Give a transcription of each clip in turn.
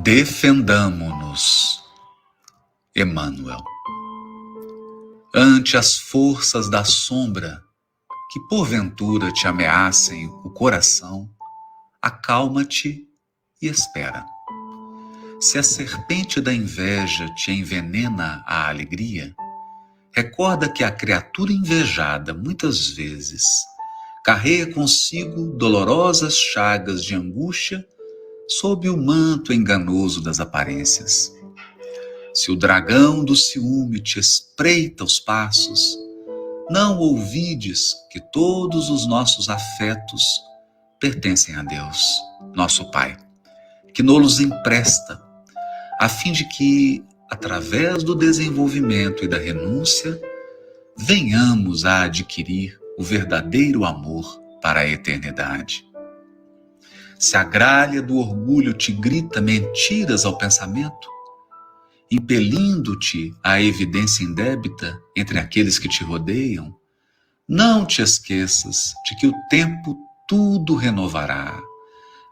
Defendamo-nos, Emmanuel, ante as forças da sombra que porventura te ameacem o coração. Acalma-te e espera. Se a serpente da inveja te envenena a alegria, recorda que a criatura invejada muitas vezes carrega consigo dolorosas chagas de angústia sob o manto enganoso das aparências. Se o dragão do ciúme te espreita os passos, não ouvides que todos os nossos afetos pertencem a Deus, nosso Pai, que nos empresta, a fim de que, através do desenvolvimento e da renúncia, venhamos a adquirir o verdadeiro amor para a eternidade. Se a gralha do orgulho te grita mentiras ao pensamento, impelindo-te à evidência indébita entre aqueles que te rodeiam, não te esqueças de que o tempo tudo renovará,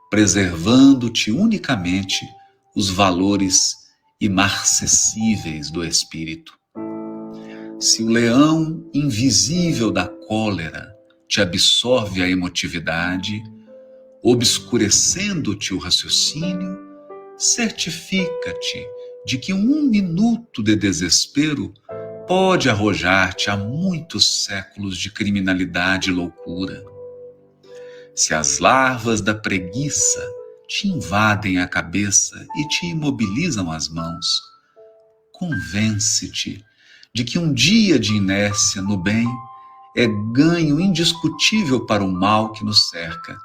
preservando-te unicamente os valores imarcessíveis do espírito. Se o leão invisível da cólera te absorve a emotividade, obscurecendo-te o raciocínio, certifica-te de que 1 minuto de desespero pode arrojar-te a muitos séculos de criminalidade e loucura. Se as larvas da preguiça te invadem a cabeça e te imobilizam as mãos, convence-te de que um dia de inércia no bem é ganho indiscutível para o mal que nos cerca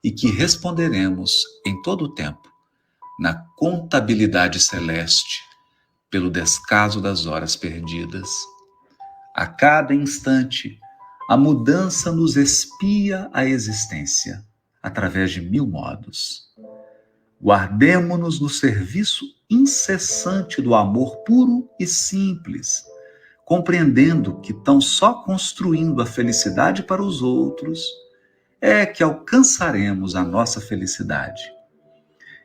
e que responderemos em todo o tempo, na contabilidade celeste, pelo descaso das horas perdidas. A cada instante, a mudança nos espia a existência, através de 1000 modos. Guardemo-nos no serviço incessante do amor puro e simples, compreendendo que tão só construindo a felicidade para os outros é que alcançaremos a nossa felicidade.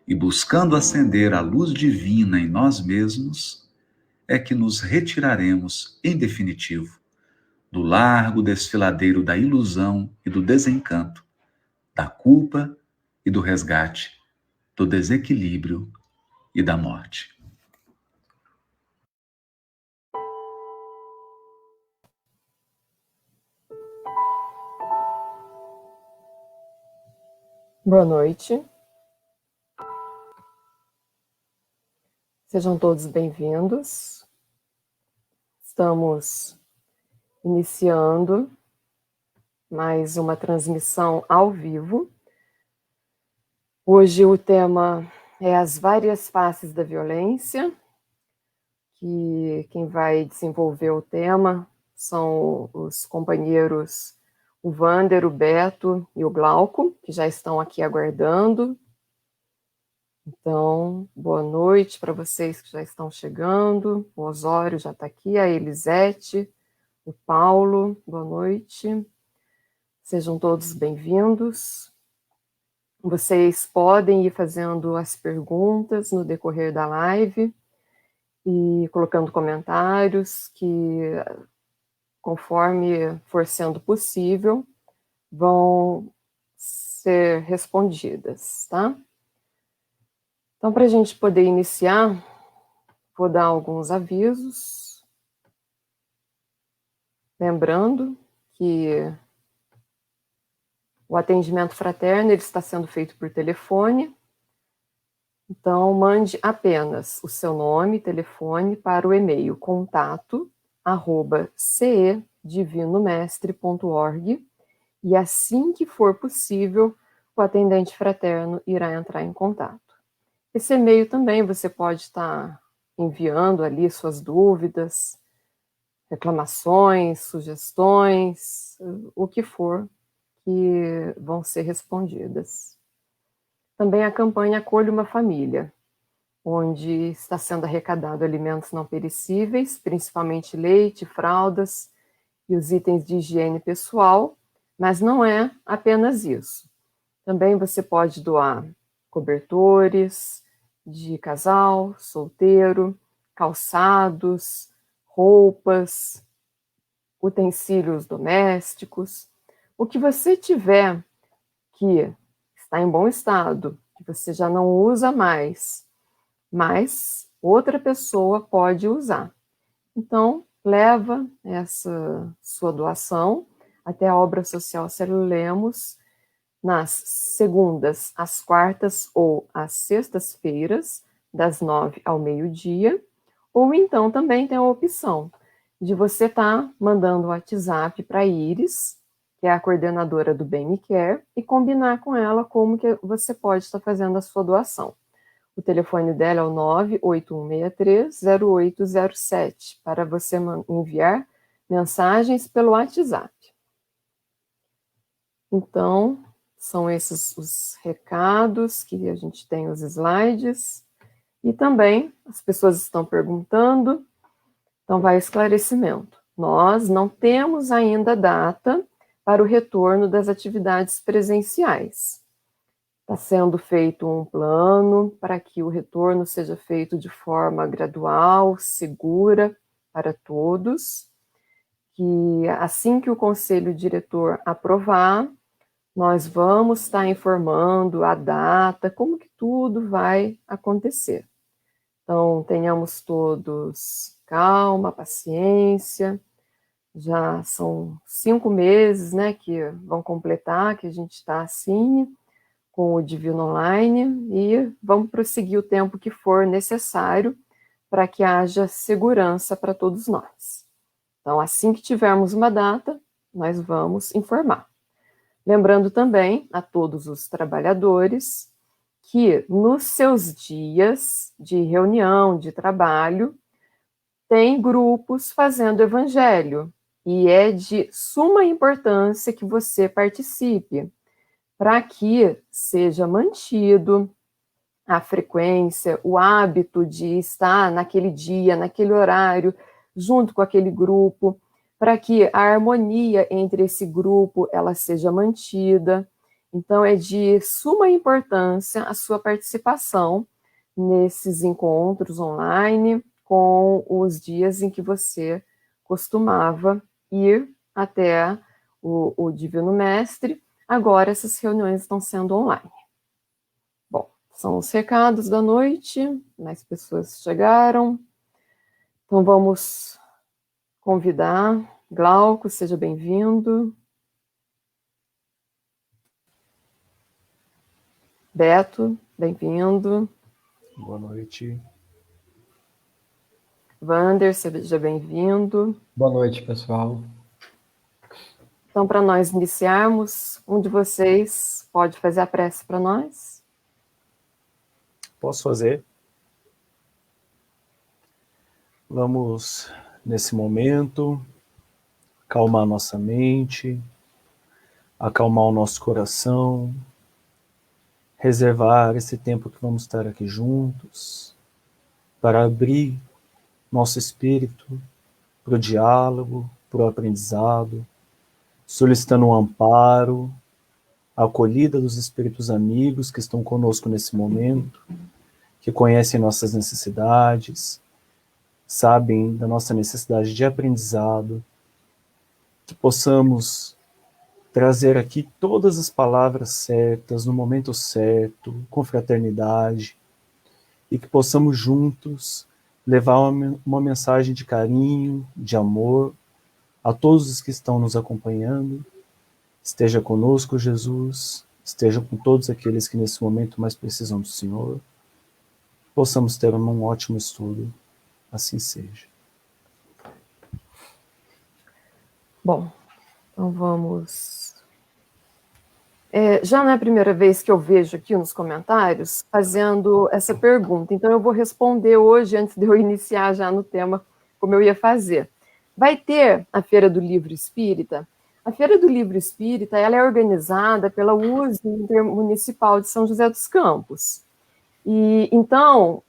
E buscando acender a luz divina em nós mesmos, é que nos retiraremos, em definitivo, do largo desfiladeiro da ilusão e do desencanto, da culpa e do resgate, do desequilíbrio e da morte. Boa noite. Sejam todos bem-vindos. Estamos iniciando mais uma transmissão ao vivo. Hoje o tema é as várias faces da violência, que quem vai desenvolver o tema são os companheiros o Wander, o Beto e o Glauco, que já estão aqui aguardando. Então, boa noite para vocês que já estão chegando. O Osório já está aqui, a Elisete, o Paulo, boa noite. Sejam todos bem-vindos. Vocês podem ir fazendo as perguntas no decorrer da live e colocando comentários que, conforme for sendo possível, vão ser respondidas, tá? Então, para a gente poder iniciar, vou dar alguns avisos. Lembrando que o atendimento fraterno ele está sendo feito por telefone. Então, mande apenas o seu nome e telefone para o e-mail contato@cedivinomestre.org e assim que for possível, o atendente fraterno irá entrar em contato. Esse e-mail também você pode estar enviando ali suas dúvidas, reclamações, sugestões, o que for que vão ser respondidas. Também a campanha Acolha uma Família, onde está sendo arrecadado alimentos não perecíveis, principalmente leite, fraldas e os itens de higiene pessoal, mas não é apenas isso. Também você pode doar cobertores de casal, solteiro, calçados, roupas, utensílios domésticos. O que você tiver que está em bom estado, que você já não usa mais, mas outra pessoa pode usar. Então, leva essa sua doação até a Obra Social Célio Lemos, nas segundas, às quartas ou às sextas-feiras, das 9 ao meio-dia, ou então também tem a opção de você estar mandando o WhatsApp para a Iris, que é a coordenadora do Bem Me Quer, e combinar com ela como que você pode estar fazendo a sua doação. O telefone dela é o 981630807, para você enviar mensagens pelo WhatsApp. Então, são esses os recados que a gente tem, os slides. E também as pessoas estão perguntando, então vai esclarecimento. Nós não temos ainda data para o retorno das atividades presenciais. Está sendo feito um plano para que o retorno seja feito de forma gradual, segura para todos, que assim que o conselho diretor aprovar, nós vamos estar informando a data, como que tudo vai acontecer. Então, tenhamos todos calma, paciência. Já são 5 meses, né, que vão completar, que a gente está assim, com o Divino Online, e vamos prosseguir o tempo que for necessário para que haja segurança para todos nós. Então, assim que tivermos uma data, nós vamos informar. Lembrando também a todos os trabalhadores que nos seus dias de reunião, de trabalho, tem grupos fazendo evangelho, e é de suma importância que você participe, para que seja mantido a frequência, o hábito de estar naquele dia, naquele horário, junto com aquele grupo, para que a harmonia entre esse grupo ela seja mantida. Então, é de suma importância a sua participação nesses encontros online, com os dias em que você costumava ir até o Divino Mestre. Agora, essas reuniões estão sendo online. Bom, são os recados da noite, mais pessoas chegaram. Então, vamos convidar. Glauco, seja bem-vindo. Beto, bem-vindo. Boa noite. Vander, seja bem-vindo. Boa noite, pessoal. Então, para nós iniciarmos, um de vocês pode fazer a prece para nós? Posso fazer? Vamos, nesse momento, acalmar nossa mente, acalmar o nosso coração, reservar esse tempo que vamos estar aqui juntos, para abrir nosso espírito para o diálogo, para o aprendizado, solicitando um amparo, a acolhida dos espíritos amigos que estão conosco nesse momento, que conhecem nossas necessidades, sabem da nossa necessidade de aprendizado, que possamos trazer aqui todas as palavras certas, no momento certo, com fraternidade, e que possamos juntos levar uma mensagem de carinho, de amor, a todos os que estão nos acompanhando. Esteja conosco, Jesus, esteja com todos aqueles que nesse momento mais precisam do Senhor. Possamos ter um ótimo estudo, assim seja. Bom, então vamos Já não é a primeira vez que eu vejo aqui nos comentários fazendo essa pergunta, então eu vou responder hoje, antes de eu iniciar já no tema, como eu ia fazer. Vai ter a Feira do Livro Espírita? A Feira do Livro Espírita, ela é organizada pela USE Intermunicipal de São José dos Campos. E então,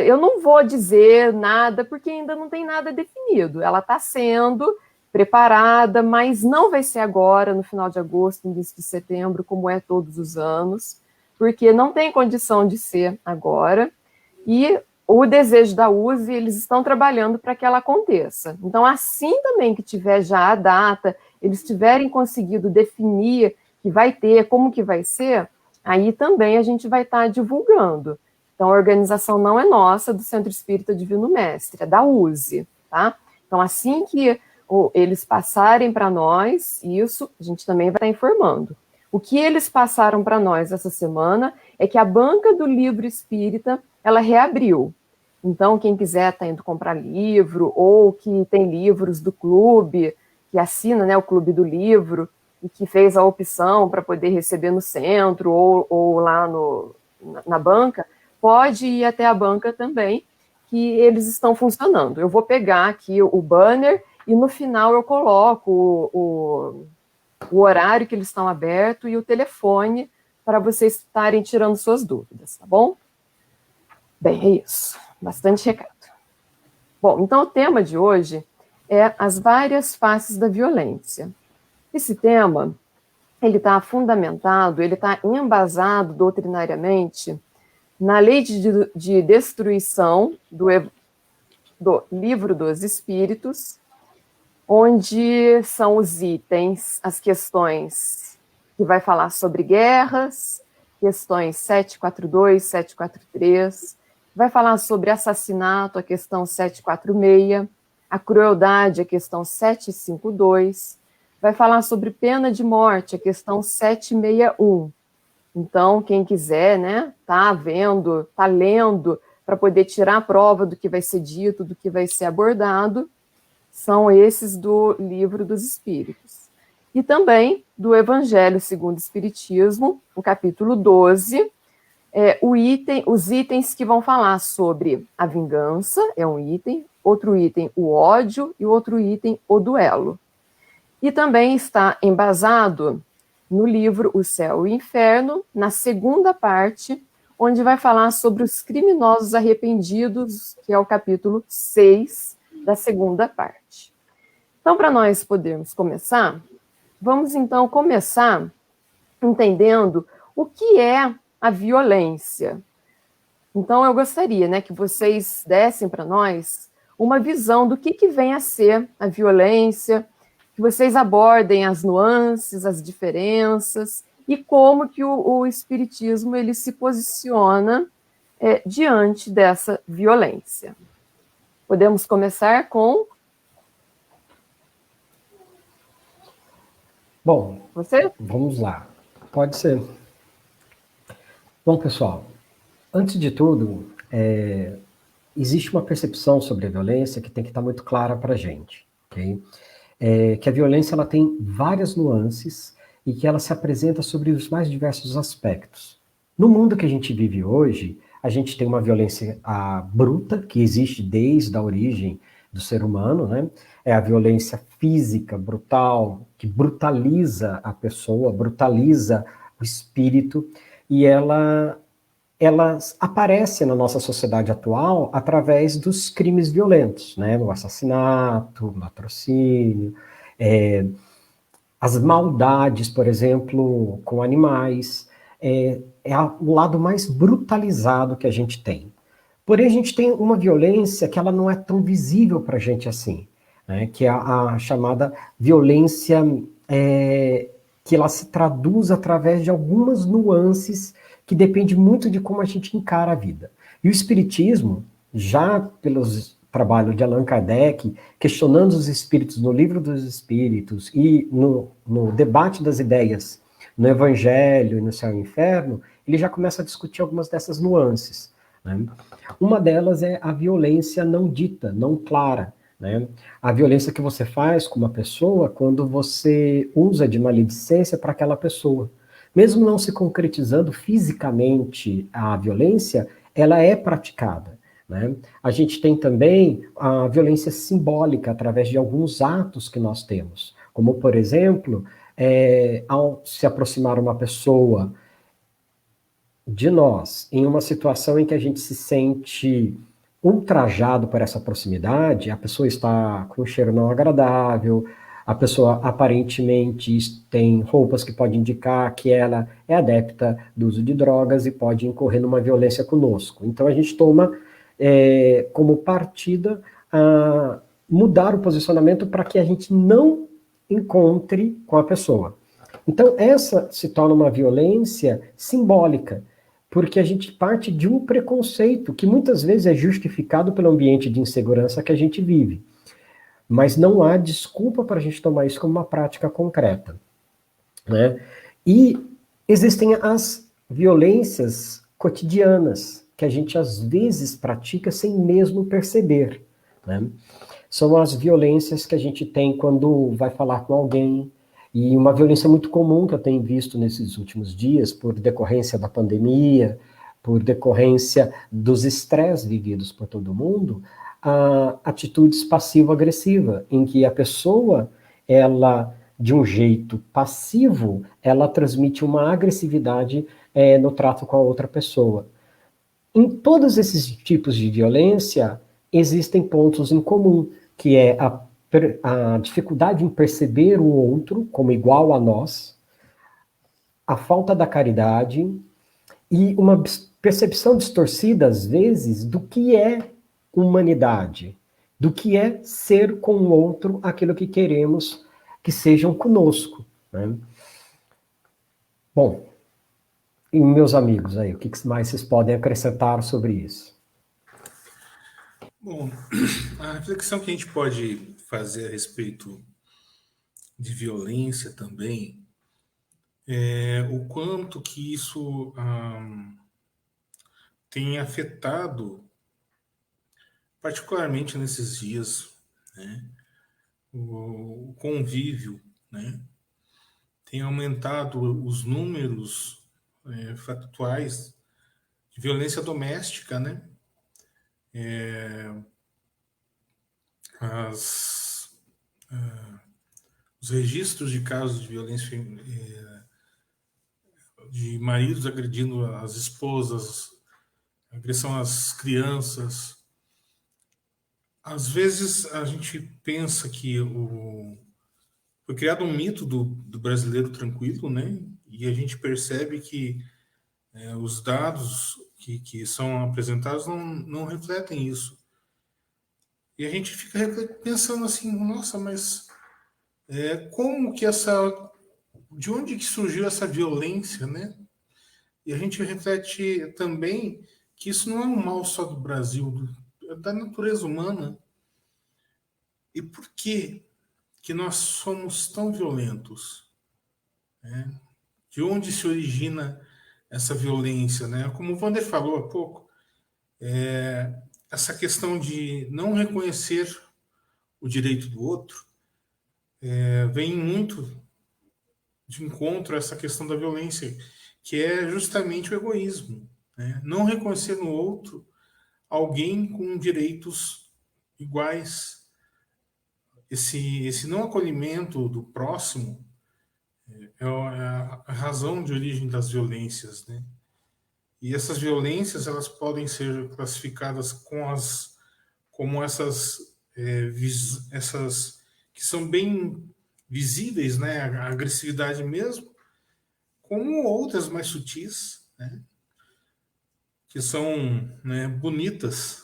eu não vou dizer nada, porque ainda não tem nada definido. Ela está sendo preparada, mas não vai ser agora, no final de agosto, início de setembro, como é todos os anos, porque não tem condição de ser agora. E o desejo da USE, eles estão trabalhando para que ela aconteça. Então, assim também que tiver já a data, eles tiverem conseguido definir que vai ter, como que vai ser, aí também a gente vai estar divulgando. Então, a organização não é nossa, do Centro Espírita Divino Mestre, é da USE, tá? Então, assim que eles passarem para nós isso, a gente também vai estar informando. O que eles passaram para nós essa semana é que a banca do livro espírita, ela reabriu. Então, quem quiser está indo comprar livro, ou que tem livros do clube, que assina, né, o Clube do Livro, e que fez a opção para poder receber no centro, ou lá na banca, pode ir até a banca também, que eles estão funcionando. Eu vou pegar aqui o banner, e no final eu coloco o horário que eles estão abertos e o telefone para vocês estarem tirando suas dúvidas, tá bom? Bem, é isso. Bastante recado. Bom, então o tema de hoje é as várias faces da violência. Esse tema, ele está fundamentado, ele está embasado doutrinariamente na lei de destruição do Livro dos Espíritos, onde são os itens, as questões que vai falar sobre guerras, questões 742, 743, vai falar sobre assassinato, a questão 746, a crueldade, a questão 752, vai falar sobre pena de morte, a questão 761. Então, quem quiser, né, tá vendo, tá lendo, para poder tirar a prova do que vai ser dito, do que vai ser abordado, são esses do Livro dos Espíritos. E também do Evangelho segundo o Espiritismo, o capítulo 12, os itens que vão falar sobre a vingança, é um item, outro item, o ódio, e outro item, o duelo. E também está embasado no livro O Céu e o Inferno, na segunda parte, onde vai falar sobre os criminosos arrependidos, que é o capítulo 6 da segunda parte. Então, para nós podermos começar, vamos então começar entendendo o que é a violência. Então, eu gostaria, né, que vocês dessem para nós uma visão do que vem a ser a violência, que vocês abordem as nuances, as diferenças, e como que o Espiritismo ele se posiciona diante dessa violência. Podemos começar com... Bom, você? Vamos lá. Pode ser. Bom, pessoal, antes de tudo, existe uma percepção sobre a violência que tem que estar muito clara para a gente, ok? Que a violência ela tem várias nuances e que ela se apresenta sobre os mais diversos aspectos. No mundo que a gente vive hoje, a gente tem uma violência bruta, que existe desde a origem do ser humano, né? É a violência física, brutal, que brutaliza a pessoa, brutaliza o espírito, e ela aparece na nossa sociedade atual através dos crimes violentos, né? O assassinato, o latrocínio, as maldades, por exemplo, com animais, é o lado mais brutalizado que a gente tem. Porém, a gente tem uma violência que ela não é tão visível para a gente assim, né? Que é a chamada violência que ela se traduz através de algumas nuances que depende muito de como a gente encara a vida. E o Espiritismo, já pelos trabalhos de Allan Kardec, questionando os espíritos no Livro dos Espíritos e no debate das ideias no Evangelho e no Céu e Inferno, ele já começa a discutir algumas dessas nuances, né? Uma delas é a violência não dita, não clara, né? A violência que você faz com uma pessoa quando você usa de maledicência para aquela pessoa. Mesmo não se concretizando fisicamente a violência, ela é praticada, né? A gente tem também a violência simbólica através de alguns atos que nós temos, como, por exemplo, ao se aproximar uma pessoa de nós em uma situação em que a gente se sente ultrajado por essa proximidade, a pessoa está com um cheiro não agradável, a pessoa aparentemente tem roupas que podem indicar que ela é adepta do uso de drogas e pode incorrer numa violência conosco. Então a gente toma como partida a mudar o posicionamento para que a gente não encontre com a pessoa. Então essa se torna uma violência simbólica, porque a gente parte de um preconceito que muitas vezes é justificado pelo ambiente de insegurança que a gente vive. Mas não há desculpa para a gente tomar isso como uma prática concreta, né? E existem as violências cotidianas, que a gente às vezes pratica sem mesmo perceber, né? São as violências que a gente tem quando vai falar com alguém, e uma violência muito comum que eu tenho visto nesses últimos dias, por decorrência da pandemia, por decorrência dos estresses vividos por todo mundo, a atitudes passivo-agressiva, em que a pessoa, ela, de um jeito passivo, ela transmite uma agressividade no trato com a outra pessoa. Em todos esses tipos de violência, existem pontos em comum, que é a dificuldade em perceber o outro como igual a nós, a falta da caridade e uma percepção distorcida, às vezes, do que é humanidade, do que é ser com o outro aquilo que queremos que sejam conosco, né? Bom, e meus amigos aí, o que mais vocês podem acrescentar sobre isso? Bom, a reflexão que a gente pode fazer a respeito de violência também é o quanto que isso tem afetado, particularmente nesses dias, né, o convívio, né? Tem aumentado os números factuais de violência doméstica, né? Os registros de casos de violência de maridos agredindo as esposas, agressão às crianças. Às vezes a gente pensa que foi criado um mito do brasileiro tranquilo, né? E a gente percebe que os dados que são apresentados não refletem isso. E a gente fica pensando assim, nossa, mas como que de onde que surgiu essa violência, né? E a gente reflete também que isso não é um mal só do Brasil, é da natureza humana. E por que nós somos tão violentos, né? De onde se origina essa violência, né? Como o Wander falou há pouco, essa questão de não reconhecer o direito do outro vem muito de encontro a essa questão da violência, que é justamente o egoísmo, né? Não reconhecer no outro alguém com direitos iguais. Esse não acolhimento do próximo é a razão de origem das violências, né? E essas violências elas podem ser classificadas como essas que são bem visíveis, né? A agressividade mesmo, como outras mais sutis, né? Que são, né, bonitas,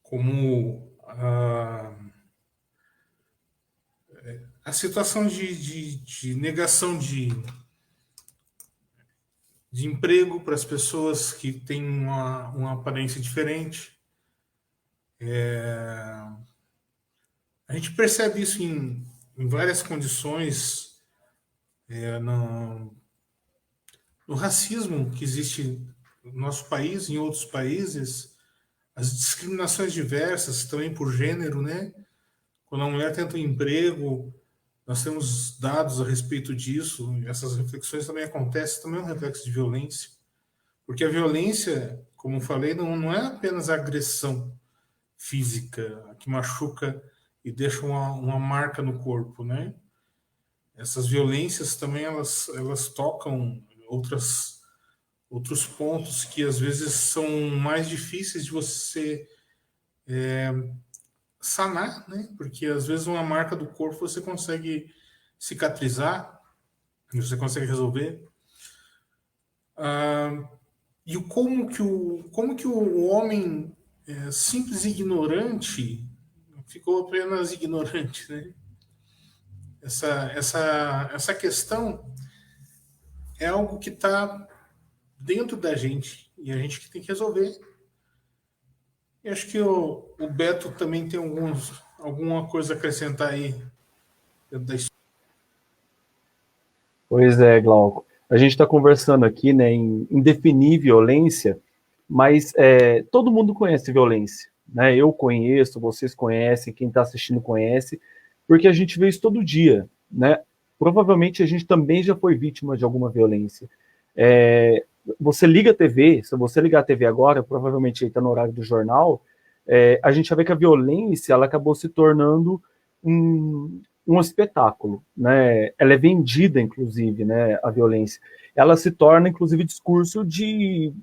como a situação de negação de emprego para as pessoas que têm uma aparência diferente. A gente percebe isso em várias condições, no racismo que existe no nosso país, em outros países. as discriminações diversas, também por gênero, né? Quando a mulher tenta um emprego, nós temos dados a respeito disso, essas reflexões também acontecem, também é um reflexo de violência, porque a violência, como falei, não é apenas a agressão física que machuca e deixa uma marca no corpo, né? Essas violências também elas tocam outros pontos que às vezes são mais difíceis de você sanar, né? Porque às vezes uma marca do corpo você consegue cicatrizar, você consegue resolver. E como que o homem simples e ignorante ficou apenas ignorante, né? Essa questão é algo que está dentro da gente e a gente que tem que resolver. E acho que o Beto também tem alguma coisa a acrescentar aí dentro da história. Pois é, Glauco. A gente está conversando aqui, né, em definir violência, mas todo mundo conhece violência, né? Eu conheço, vocês conhecem, quem está assistindo conhece, porque a gente vê isso todo dia, né? Provavelmente a gente também já foi vítima de alguma violência. Você liga a TV, se você ligar a TV agora, provavelmente aí está no horário do jornal, a gente vai ver que a violência ela acabou se tornando um espetáculo, né? Ela é vendida, inclusive, né? A violência. Ela se torna, inclusive, discurso de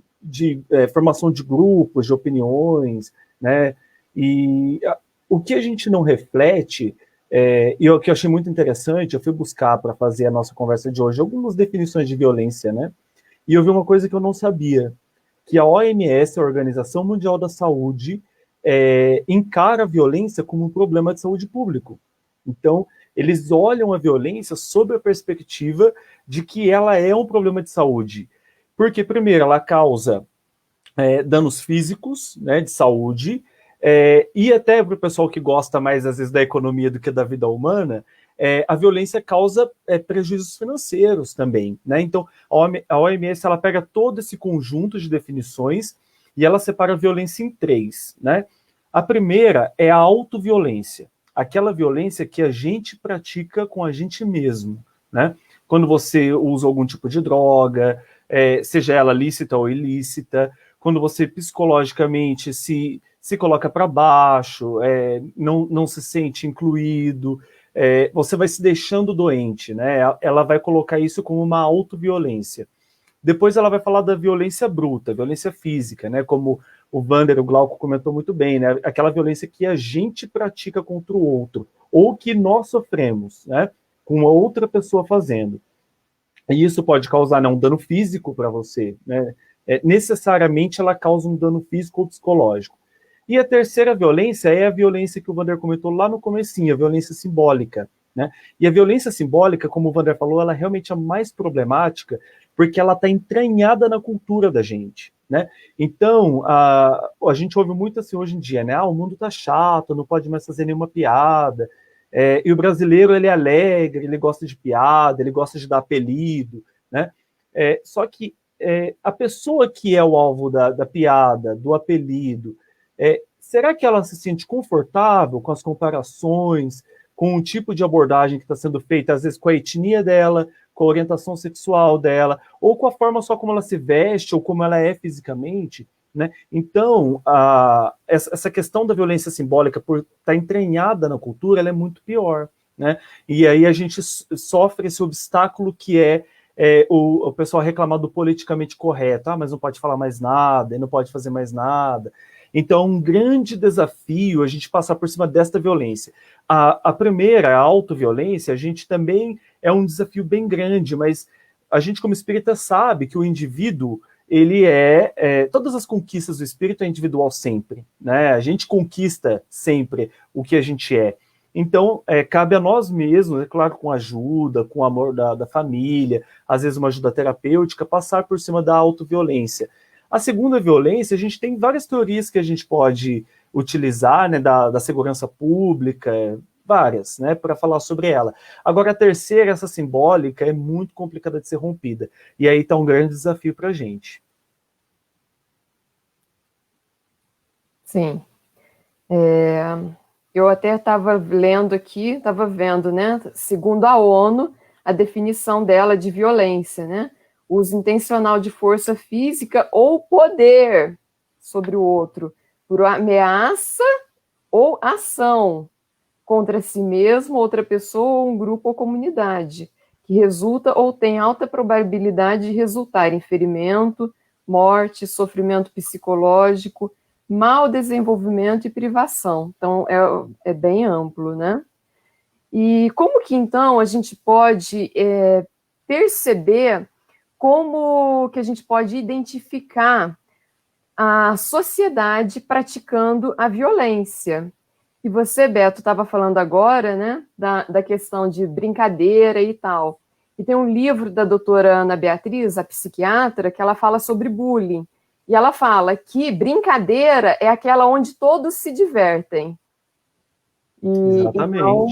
formação de grupos, de opiniões, né? E o que a gente não reflete, e o que eu achei muito interessante, eu fui buscar para fazer a nossa conversa de hoje algumas definições de violência, né? E eu vi uma coisa que eu não sabia, que a OMS, a Organização Mundial da Saúde, encara a violência como um problema de saúde público. Então, eles olham a violência sob a perspectiva de que ela é um problema de saúde. Porque, primeiro, ela causa danos físicos, né, de saúde, e até para o pessoal que gosta mais, às vezes, da economia do que da vida humana, a violência causa prejuízos financeiros também, né? Então, a OMS ela pega todo esse conjunto de definições e ela separa a violência em três, né? A primeira é a autoviolência, aquela violência que a gente pratica com a gente mesmo, né? Quando você usa algum tipo de droga, seja ela lícita ou ilícita, quando você psicologicamente se coloca para baixo, não se sente incluído, você vai se deixando doente, né? Ela vai colocar isso como uma autoviolência. Depois ela vai falar da violência bruta, violência física, né? Como o Wander, o Glauco comentou muito bem, né? Aquela violência que a gente pratica contra o outro, ou que nós sofremos, né? Com outra pessoa fazendo. E isso pode causar, né, um dano físico para você, né? Necessariamente ela causa um dano físico ou psicológico. E a terceira violência é a violência que o Wander comentou lá no comecinho, a violência simbólica, né? E a violência simbólica, como o Wander falou, ela é realmente a mais problemática, porque ela está entranhada na cultura da gente, né? Então, a gente ouve muito assim hoje em dia, né? O mundo tá chato, não pode mais fazer nenhuma piada. E o brasileiro, ele é alegre, ele gosta de piada, ele gosta de dar apelido, né? Só que a pessoa que é o alvo da piada, do apelido, será que ela se sente confortável com as comparações, com o tipo de abordagem que está sendo feita, às vezes com a etnia dela, com a orientação sexual dela, ou com a forma só como ela se veste, ou como ela é fisicamente, né? Então, essa questão da violência simbólica, por estar entranhada na cultura, ela é muito pior, né? E aí a gente sofre esse obstáculo que o pessoal reclamar do politicamente correto, mas não pode falar mais nada, não pode fazer mais nada. Então, um grande desafio a gente passar por cima desta violência. A primeira, a autoviolência, a gente também é um desafio bem grande, mas a gente, como espírita, sabe que o indivíduo, ele todas as conquistas do espírito é individual sempre, né? A gente conquista sempre o que a gente é. Então, cabe a nós mesmos, é claro, com ajuda, com amor da família, às vezes uma ajuda terapêutica, passar por cima da autoviolência. A segunda violência, a gente tem várias teorias que a gente pode utilizar, né, da segurança pública, várias, né, para falar sobre ela. Agora, a terceira, essa simbólica, é muito complicada de ser rompida. E aí está um grande desafio para a gente. Sim. Eu até estava lendo aqui, estava vendo, né? Segundo a ONU, a definição dela de violência, né? Uso intencional de força física ou poder sobre o outro, por ameaça ou ação contra si mesmo, outra pessoa, um grupo ou comunidade, que resulta ou tem alta probabilidade de resultar em ferimento, morte, sofrimento psicológico, mau desenvolvimento e privação. Então, é bem amplo, né? E como que, então, a gente pode perceber como que a gente pode identificar a sociedade praticando a violência? E você, Beto, estava falando agora, né, da questão de brincadeira e tal. E tem um livro da doutora Ana Beatriz, a psiquiatra, que ela fala sobre bullying. E ela fala que brincadeira é aquela onde todos se divertem. Exatamente. Então,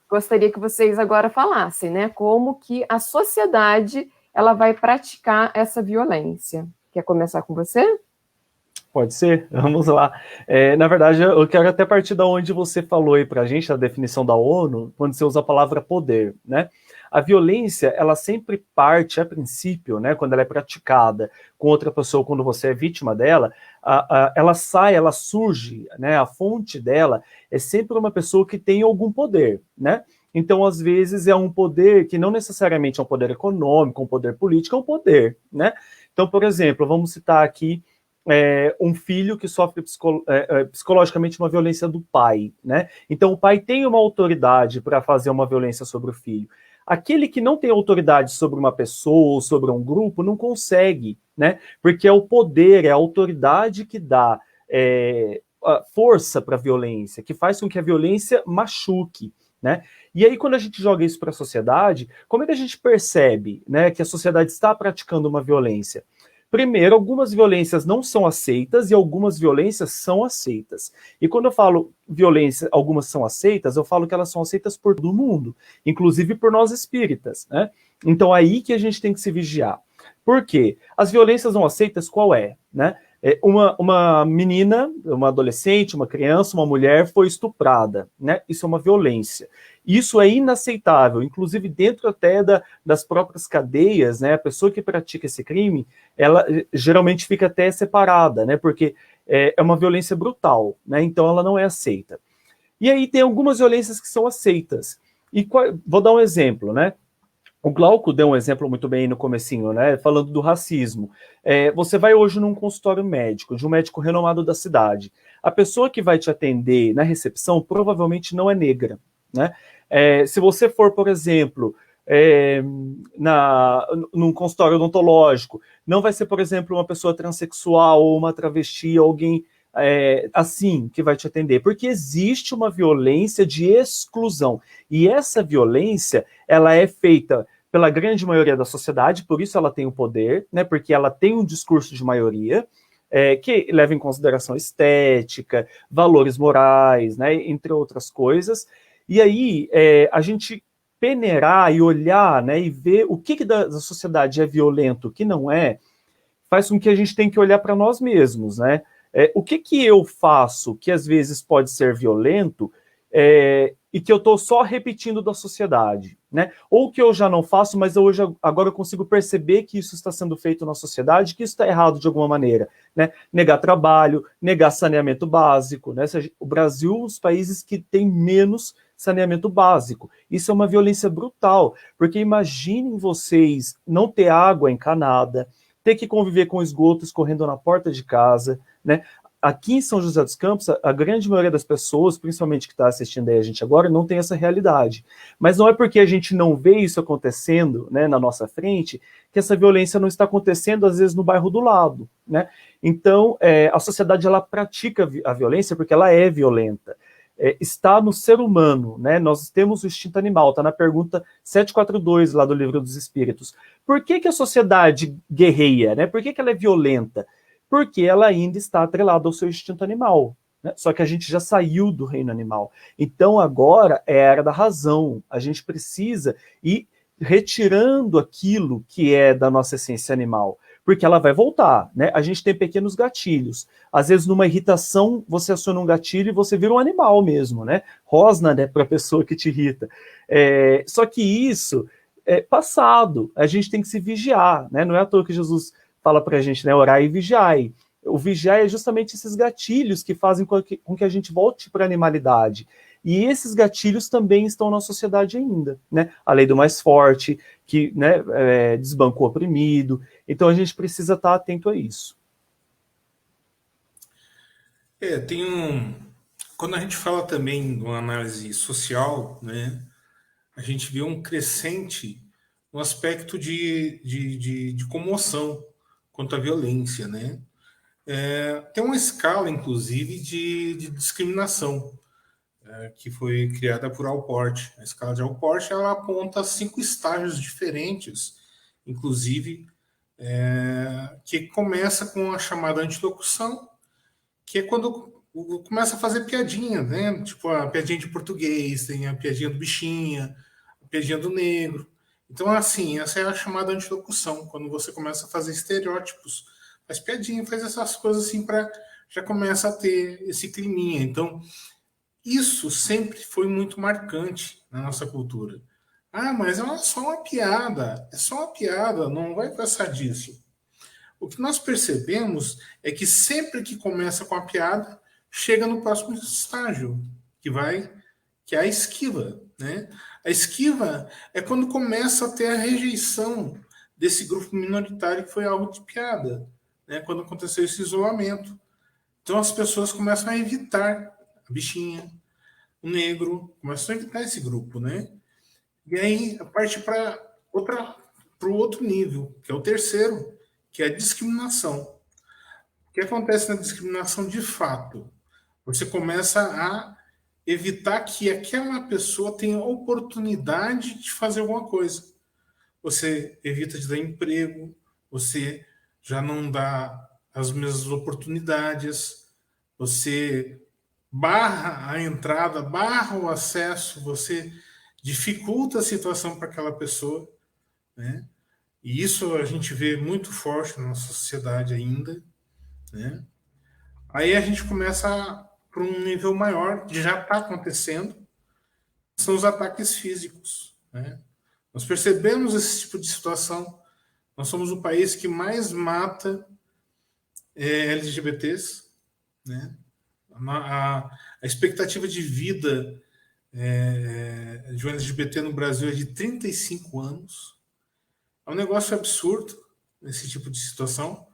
gostaria que vocês agora falassem, né, como que a sociedade ela vai praticar essa violência. Quer começar com você? Pode ser, vamos lá. Na verdade, eu quero até partir da onde você falou aí para a gente, a definição da ONU, quando você usa a palavra poder, né? A violência, ela sempre parte, a princípio, né, quando ela é praticada com outra pessoa, quando você é vítima dela, ela surge, né, a fonte dela é sempre uma pessoa que tem algum poder, né? Então, às vezes, é um poder que não necessariamente é um poder econômico, um poder político, é um poder, né? Então, por exemplo, vamos citar aqui um filho que sofre psicologicamente uma violência do pai, né? Então o pai tem uma autoridade para fazer uma violência sobre o filho. Aquele que não tem autoridade sobre uma pessoa ou sobre um grupo não consegue, né? Porque é o poder, é a autoridade que dá a força para a violência, que faz com que a violência machuque, né? E aí, quando a gente joga isso para a sociedade, como é que a gente percebe, né, que a sociedade está praticando uma violência? Primeiro, algumas violências não são aceitas e algumas violências são aceitas. E quando eu falo violência, algumas são aceitas, eu falo que elas são aceitas por todo mundo, inclusive por nós espíritas, né? Então aí que a gente tem que se vigiar. Por quê? As violências não aceitas, qual é? Né? Uma menina, uma adolescente, uma criança, uma mulher foi estuprada, né? Isso é uma violência. Isso é inaceitável, inclusive dentro até das próprias cadeias, né? A pessoa que pratica esse crime, ela geralmente fica até separada, né? Porque é uma violência brutal, né? Então ela não é aceita. E aí tem algumas violências que são aceitas. E vou dar um exemplo, né? O Glauco deu um exemplo muito bem no comecinho, né? Falando do racismo. Você vai hoje num consultório médico, de um médico renomado da cidade. A pessoa que vai te atender na recepção provavelmente não é negra, né? Se você for, por exemplo, num consultório odontológico, não vai ser, por exemplo, uma pessoa transexual ou uma travesti, alguém assim que vai te atender, porque existe uma violência de exclusão. E essa violência, ela é feita pela grande maioria da sociedade, por isso ela tem o poder, né, porque ela tem um discurso de maioria, que leva em consideração estética, valores morais, né, entre outras coisas. E aí, a gente peneirar e olhar, né, e ver o que da sociedade é violento, o que não é, faz com que a gente tenha que olhar para nós mesmos, né? O que eu faço que às vezes pode ser violento e que eu estou só repetindo da sociedade, né? Ou que eu já não faço, mas agora eu consigo perceber que isso está sendo feito na sociedade, que isso está errado de alguma maneira, né? Negar trabalho, negar saneamento básico, né? O Brasil é um dos países que tem menos saneamento básico. Isso é uma violência brutal, porque imaginem vocês não ter água encanada, ter que conviver com esgoto escorrendo na porta de casa, né? Aqui em São José dos Campos, a grande maioria das pessoas, principalmente que está assistindo aí a gente agora, não tem essa realidade. Mas não é porque a gente não vê isso acontecendo, né, na nossa frente, que essa violência não está acontecendo, às vezes, no bairro do lado, né? Então, a sociedade, ela pratica a violência porque ela é violenta. Está no ser humano, né? Nós temos o instinto animal, está na pergunta 742 lá do Livro dos Espíritos. Por que a sociedade guerreia, né? Por que ela é violenta? Porque ela ainda está atrelada ao seu instinto animal, né? Só que a gente já saiu do reino animal. Então agora é a era da razão. A gente precisa ir retirando aquilo que é da nossa essência animal. porque ela vai voltar, né? A gente tem pequenos gatilhos. Às vezes, numa irritação, você aciona um gatilho e você vira um animal mesmo, né? Rosna, né, para a pessoa que te irrita. Só que isso é passado, a gente tem que se vigiar, né? Não é à toa que Jesus fala para a gente, né? Orai e vigiai. O vigiar é justamente esses gatilhos que fazem com que a gente volte para a animalidade. E esses gatilhos também estão na sociedade ainda, né? A lei do mais forte, que, né, desbanca o oprimido. Então a gente precisa estar atento a isso. Quando a gente fala também de uma análise social, né, a gente vê um crescente no aspecto de comoção quanto à violência, né? Tem uma escala, inclusive, de discriminação, que foi criada por Allport. A escala de Allport, ela aponta 5 estágios diferentes, inclusive, que começa com a chamada antilocução, que é quando começa a fazer piadinha, né? Tipo a piadinha de português, tem a piadinha do bichinha, a piadinha do negro. Então, assim, essa é a chamada antilocução, quando você começa a fazer estereótipos, faz piadinha, faz essas coisas assim, já começa a ter esse climinha. Então, isso sempre foi muito marcante na nossa cultura. Ah, mas é só uma piada, não vai passar disso. O que nós percebemos é que sempre que começa com a piada, chega no próximo estágio, que é a esquiva, né? A esquiva é quando começa a ter a rejeição desse grupo minoritário que foi alvo de piada, né? Quando aconteceu esse isolamento. Então as pessoas começam a evitar a bichinha, o negro, começam a evitar esse grupo, né? E aí parte para o outro nível, que é o terceiro, que é a discriminação. O que acontece na discriminação de fato? Você começa a evitar que aquela pessoa tenha oportunidade de fazer alguma coisa. Você evita de dar emprego, você já não dá as mesmas oportunidades, você barra a entrada, barra o acesso, você dificulta a situação para aquela pessoa, né? E isso a gente vê muito forte na nossa sociedade ainda, né? Aí a gente começa para um nível maior, que já está acontecendo, são os ataques físicos, né? Nós percebemos esse tipo de situação. Nós somos o país que mais mata LGBTs, né? A expectativa de vida de um LGBT no Brasil é de 35 anos. É um negócio absurdo esse tipo de situação,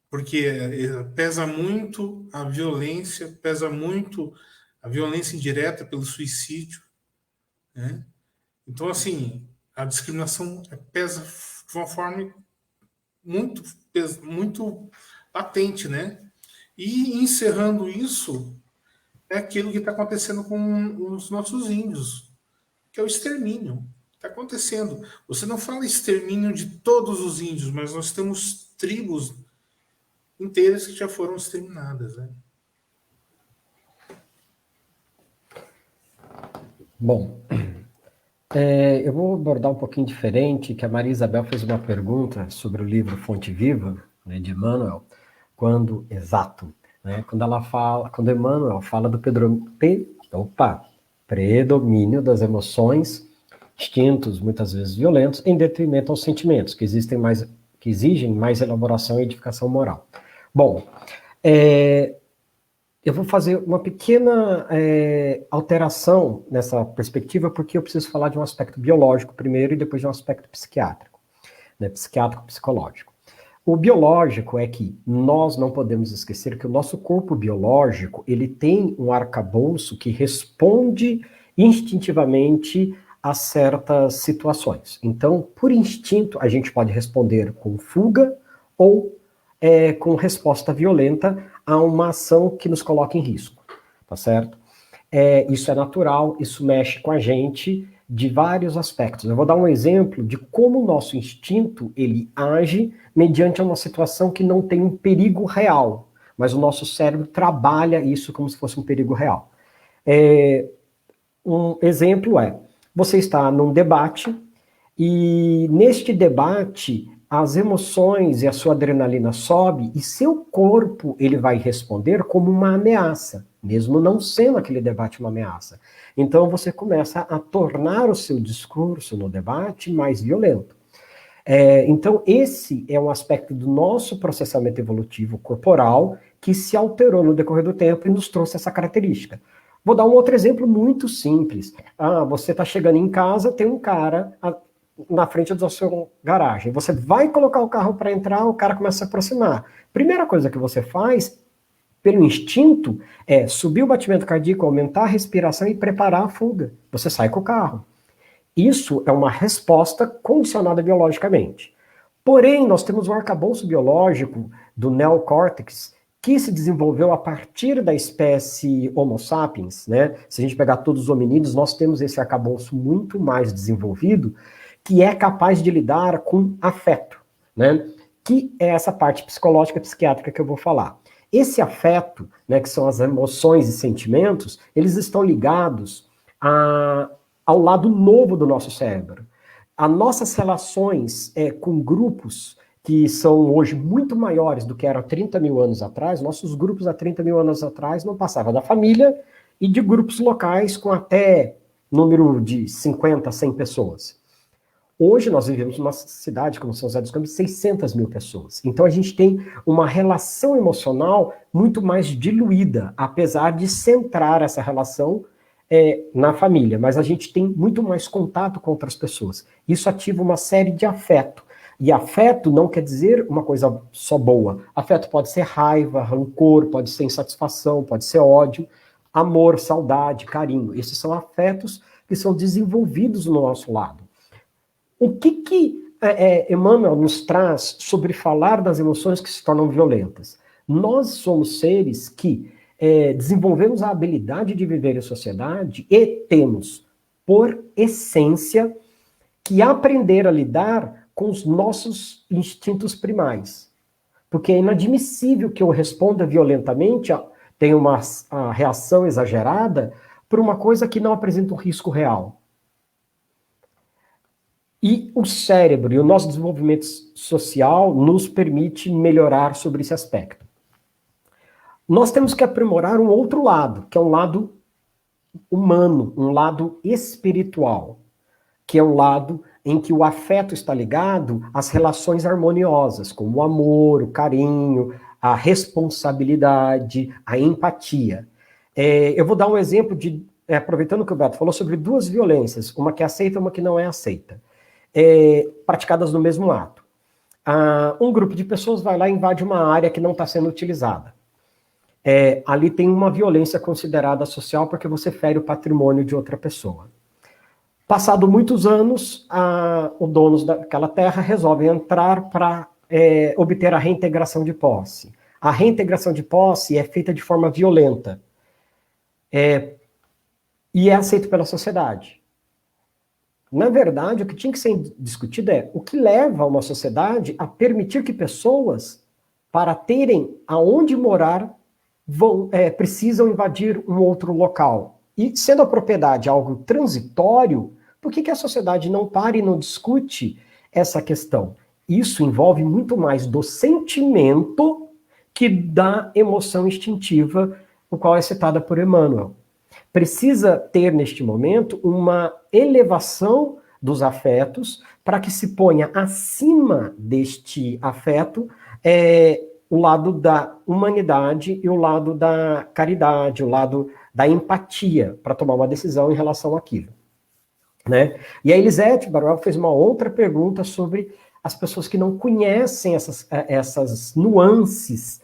porque pesa muito a violência indireta pelo suicídio, né? Então, assim, a discriminação pesa de uma forma muito latente, né? E encerrando isso, é aquilo que está acontecendo com os nossos índios, que é o extermínio. Está acontecendo. Você não fala extermínio de todos os índios, mas nós temos tribos inteiras que já foram exterminadas, né? Bom, eu vou abordar um pouquinho diferente, que a Maria Isabel fez uma pergunta sobre o livro Fonte Viva, né, de Emmanuel, quando Emmanuel fala do predomínio das emoções, instintos, muitas vezes violentos, em detrimento aos sentimentos, que exigem mais elaboração e edificação moral. Bom, eu vou fazer uma pequena alteração nessa perspectiva, porque eu preciso falar de um aspecto biológico primeiro e depois de um aspecto psiquiátrico, né, psiquiátrico-psicológico. O biológico é que nós não podemos esquecer que o nosso corpo biológico, ele tem um arcabouço que responde instintivamente a certas situações. Então, por instinto, a gente pode responder com fuga ou com resposta violenta a uma ação que nos coloca em risco, tá certo? Isso é natural, isso mexe com a gente de vários aspectos. Eu vou dar um exemplo de como o nosso instinto, ele age mediante uma situação que não tem um perigo real, mas o nosso cérebro trabalha isso como se fosse um perigo real. Um exemplo você está num debate E neste debate, as emoções e a sua adrenalina sobe e seu corpo ele vai responder como uma ameaça, mesmo não sendo aquele debate uma ameaça. Então você começa a tornar o seu discurso no debate mais violento. Então esse é um aspecto do nosso processamento evolutivo corporal que se alterou no decorrer do tempo e nos trouxe essa característica. Vou dar um outro exemplo muito simples. Você está chegando em casa, tem um cara na frente da sua garagem. Você vai colocar o carro para entrar, o cara começa a se aproximar. Primeira coisa que você faz, pelo instinto, é subir o batimento cardíaco, aumentar a respiração e preparar a fuga. Você sai com o carro. Isso é uma resposta condicionada biologicamente. Porém, nós temos um arcabouço biológico do neocórtex que se desenvolveu a partir da espécie Homo sapiens, né? Se a gente pegar todos os hominídeos, nós temos esse arcabouço muito mais desenvolvido, que é capaz de lidar com afeto, né? Que é essa parte psicológica, psiquiátrica que eu vou falar. Esse afeto, né, que são as emoções e sentimentos, eles estão ligados ao lado novo do nosso cérebro. As nossas relações com grupos que são hoje muito maiores do que eram 30 mil anos atrás, nossos grupos há 30 mil anos atrás não passavam da família e de grupos locais com até número de 50, 100 pessoas. Hoje nós vivemos numa cidade como São José dos Campos, 600 mil pessoas. Então a gente tem uma relação emocional muito mais diluída, apesar de centrar essa relação na família. Mas a gente tem muito mais contato com outras pessoas. Isso ativa uma série de afeto. E afeto não quer dizer uma coisa só boa. Afeto pode ser raiva, rancor, pode ser insatisfação, pode ser ódio, amor, saudade, carinho. Esses são afetos que são desenvolvidos no nosso lado. O que Emmanuel nos traz sobre falar das emoções que se tornam violentas? Nós somos seres que desenvolvemos a habilidade de viver em sociedade e temos, por essência, que aprender a lidar com os nossos instintos primais. Porque é inadmissível que eu responda violentamente, tenha uma reação exagerada, por uma coisa que não apresenta um risco real. E o cérebro e o nosso desenvolvimento social nos permite melhorar sobre esse aspecto. Nós temos que aprimorar um outro lado, que é um lado humano, um lado espiritual, que é um lado em que o afeto está ligado às relações harmoniosas, como o amor, o carinho, a responsabilidade, a empatia. Eu vou dar um exemplo aproveitando que o Beto falou sobre duas violências, uma que é aceita e uma que não é aceita, praticadas no mesmo ato. Um grupo de pessoas vai lá e invade uma área que não está sendo utilizada. Ali tem uma violência considerada social porque você fere o patrimônio de outra pessoa. Passado muitos anos, os donos daquela terra resolvem entrar para obter a reintegração de posse. A reintegração de posse é feita de forma violenta e é aceito pela sociedade. Na verdade, o que tinha que ser discutido é o que leva uma sociedade a permitir que pessoas, para terem aonde morar, precisam invadir um outro local. E sendo a propriedade algo transitório, por que a sociedade não para e não discute essa questão? Isso envolve muito mais do sentimento que da emoção instintiva, o qual é citada por Emmanuel. Precisa ter, neste momento, uma elevação dos afetos para que se ponha acima deste afeto o lado da humanidade e o lado da caridade, o lado da empatia, para tomar uma decisão em relação àquilo. Né? E a Elisete Baruel fez uma outra pergunta sobre as pessoas que não conhecem essas nuances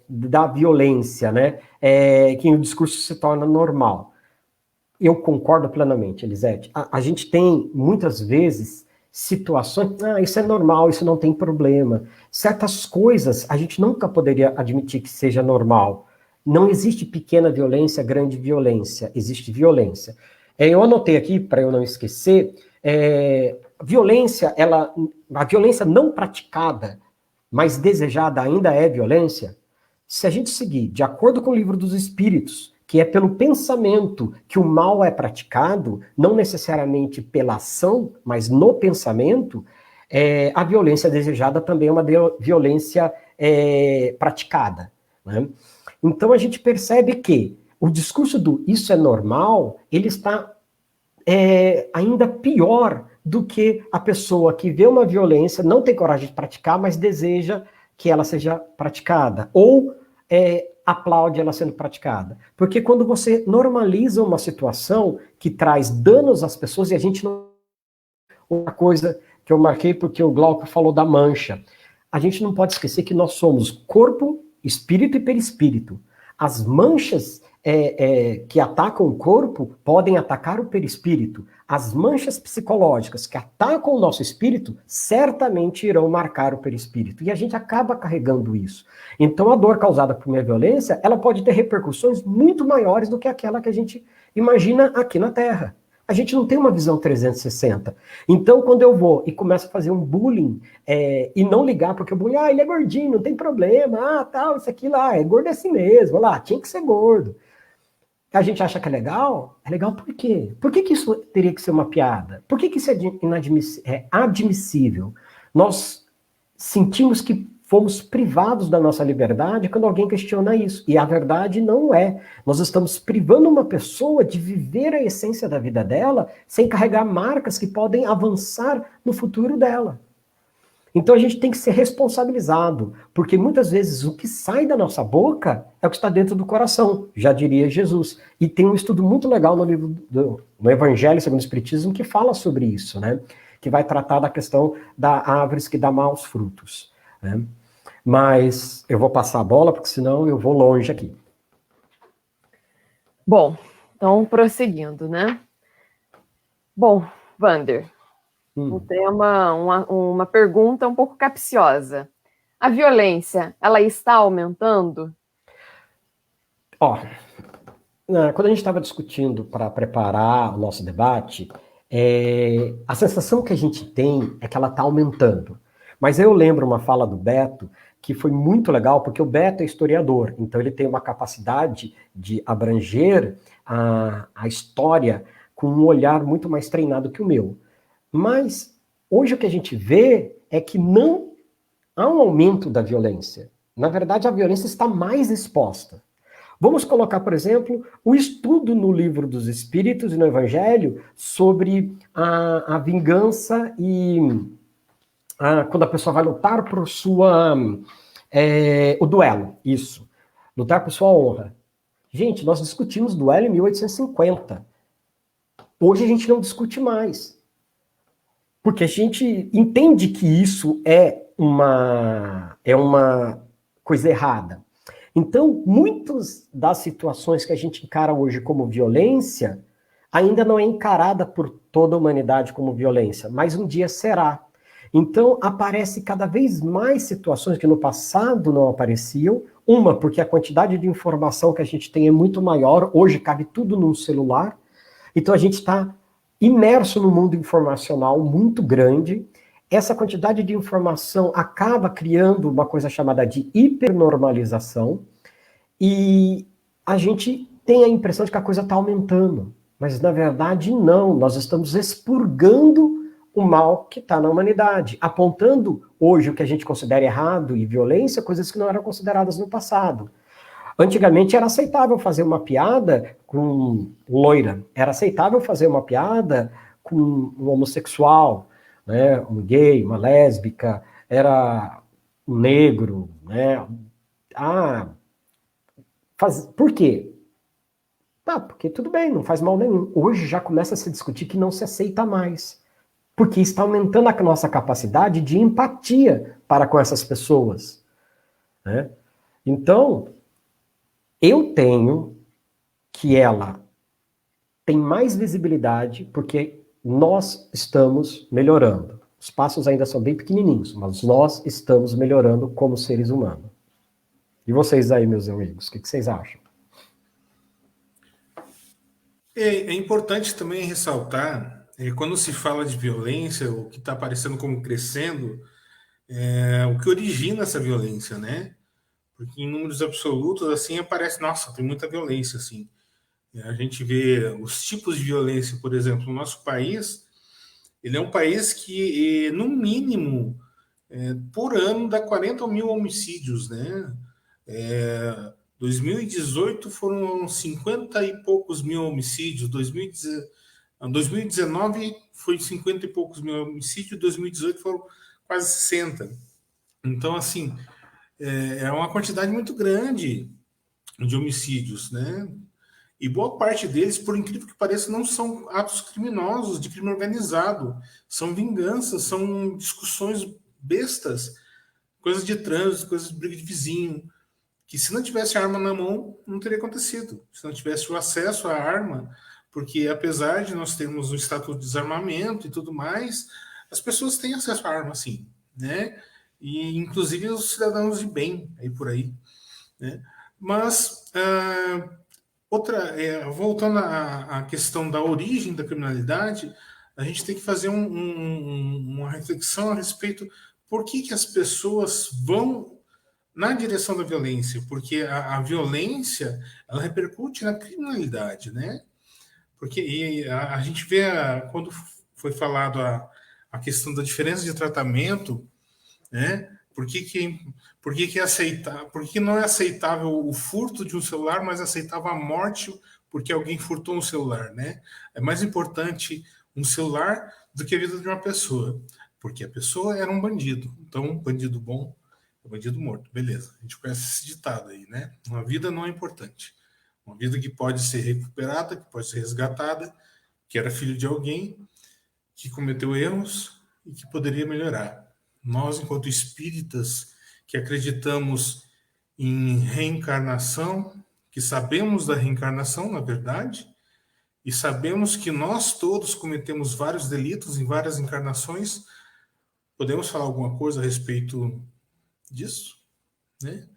da violência, né? Que o discurso se torna normal. Eu concordo plenamente, Elisete. A gente tem, muitas vezes, situações, isso é normal, isso não tem problema. Certas coisas a gente nunca poderia admitir que seja normal. Não existe pequena violência, grande violência, existe violência. Eu anotei aqui, para eu não esquecer, a violência não praticada, mas desejada ainda é violência. Se a gente seguir, de acordo com o Livro dos Espíritos, que é pelo pensamento que o mal é praticado, não necessariamente pela ação, mas no pensamento, a violência desejada também é uma violência praticada, né? Então a gente percebe que o discurso do isso é normal, ele está ainda pior do que a pessoa que vê uma violência, não tem coragem de praticar, mas deseja que ela seja praticada, ou aplaude ela sendo praticada. Porque quando você normaliza uma situação que traz danos às pessoas, e a gente não... Uma coisa que eu marquei porque o Glauco falou da mancha. A gente não pode esquecer que nós somos corpo, espírito e perispírito. As manchas que atacam o corpo podem atacar o perispírito. As manchas psicológicas que atacam o nosso espírito certamente irão marcar o perispírito. E a gente acaba carregando isso. Então a dor causada por uma violência, ela pode ter repercussões muito maiores do que aquela que a gente imagina aqui na Terra. A gente não tem uma visão 360. Então, quando eu vou e começo a fazer um bullying e não ligar, porque o bullying, ele é gordinho, não tem problema, tal, isso aqui lá, é gordo assim mesmo, lá, tinha que ser gordo. A gente acha que é legal? É legal por quê? Por que isso teria que ser uma piada? Por que isso é admissível? Nós sentimos que fomos privados da nossa liberdade quando alguém questiona isso. E a verdade não é. Nós estamos privando uma pessoa de viver a essência da vida dela sem carregar marcas que podem avançar no futuro dela. Então a gente tem que ser responsabilizado, porque muitas vezes o que sai da nossa boca é o que está dentro do coração, já diria Jesus. E tem um estudo muito legal no livro no Evangelho segundo o Espiritismo que fala sobre isso, né? Que vai tratar da questão da árvores que dá maus frutos, né? Mas eu vou passar a bola, porque senão eu vou longe aqui. Bom, então prosseguindo, né? Bom, Wander, o tema, uma pergunta um pouco capciosa. A violência, ela está aumentando? Quando a gente estava discutindo para preparar o nosso debate, a sensação que a gente tem é que ela está aumentando. Mas eu lembro uma fala do Beto que foi muito legal, porque o Beto é historiador, então ele tem uma capacidade de abranger a história com um olhar muito mais treinado que o meu. Mas hoje o que a gente vê é que não há um aumento da violência. Na verdade, a violência está mais exposta. Vamos colocar, por exemplo, o estudo no Livro dos Espíritos e no Evangelho sobre a vingança e quando a pessoa vai lutar por o duelo, isso. Lutar por sua honra. Gente, nós discutimos duelo em 1850. Hoje a gente não discute mais. Porque a gente entende que isso é uma coisa errada. Então, muitas das situações que a gente encara hoje como violência ainda não é encarada por toda a humanidade como violência, mas um dia será. Então, aparece cada vez mais situações que no passado não apareciam. Uma, porque a quantidade de informação que a gente tem é muito maior. Hoje cabe tudo num celular. Então, a gente está imerso num mundo informacional muito grande. Essa quantidade de informação acaba criando uma coisa chamada de hipernormalização. E a gente tem a impressão de que a coisa está aumentando. Mas, na verdade, não. Nós estamos expurgando o mal que está na humanidade, apontando hoje o que a gente considera errado e violência, coisas que não eram consideradas no passado. Antigamente era aceitável fazer uma piada com loira, era aceitável fazer uma piada com um homossexual, né, um gay, uma lésbica, era um negro, né? Por quê? Porque tudo bem, não faz mal nenhum. Hoje já começa a se discutir que não se aceita mais. Porque está aumentando a nossa capacidade de empatia para com essas pessoas, né? Então, eu tenho que ela tem mais visibilidade porque nós estamos melhorando. Os passos ainda são bem pequenininhos, mas nós estamos melhorando como seres humanos. E vocês aí, meus amigos, o que vocês acham? É importante também ressaltar, quando se fala de violência, o que está aparecendo como crescendo, o que origina essa violência, né? Porque em números absolutos, assim, aparece, nossa, tem muita violência, assim. A gente vê os tipos de violência, por exemplo, no nosso país, ele é um país que, no mínimo, por ano, dá 40 mil homicídios, né? 2018 foram 50 e poucos mil homicídios, 2019 foi 50 e poucos mil homicídios, 2018 foram quase 60. Então, assim, é uma quantidade muito grande de homicídios, né? E boa parte deles, por incrível que pareça, não são atos criminosos de crime organizado. São vinganças, são discussões bestas, coisas de trânsito, coisas de briga de vizinho, que se não tivesse arma na mão, não teria acontecido. Se não tivesse o acesso à arma, porque apesar de nós termos um estatuto de desarmamento e tudo mais, as pessoas têm acesso à arma, sim, né? E inclusive os cidadãos de bem, aí por aí, né? Mas voltando à questão da origem da criminalidade, a gente tem que fazer uma reflexão a respeito por que as pessoas vão na direção da violência, porque a violência ela repercute na criminalidade, né? Porque a gente vê, quando foi falado a questão da diferença de tratamento, né? Por que é aceitar, por que não é aceitável o furto de um celular, mas aceitável a morte porque alguém furtou um celular, né? É mais importante um celular do que a vida de uma pessoa, porque a pessoa era um bandido. Então, um bandido bom é um bandido morto. Beleza, a gente conhece esse ditado aí, né? Uma vida não é importante. Uma vida que pode ser recuperada, que pode ser resgatada, que era filho de alguém que cometeu erros e que poderia melhorar. Nós, enquanto espíritas que acreditamos em reencarnação, que sabemos da reencarnação, na verdade, e sabemos que nós todos cometemos vários delitos em várias encarnações, podemos falar alguma coisa a respeito disso, né?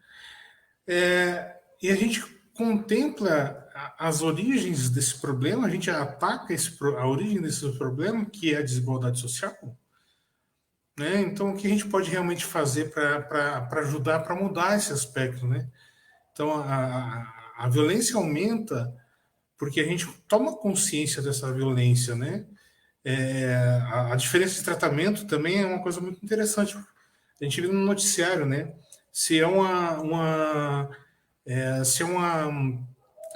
E a gente contempla as origens desse problema, a gente ataca a origem desse problema, que é a desigualdade social, né? Então, o que a gente pode realmente fazer para ajudar, para mudar esse aspecto, né? Então, a violência aumenta porque a gente toma consciência dessa violência, né? A diferença de tratamento também é uma coisa muito interessante. A gente vê no noticiário, né? Se é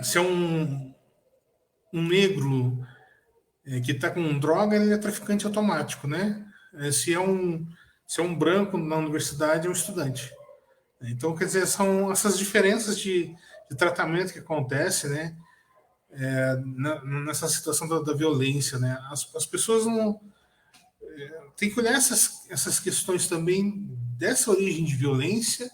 se é um negro que está com droga, ele é traficante automático, né? Se é um branco na universidade, é um estudante. Então, quer dizer, são essas diferenças de tratamento que acontece, né? Nessa situação da violência, né? As pessoas não tem que olhar essas questões também dessa origem de violência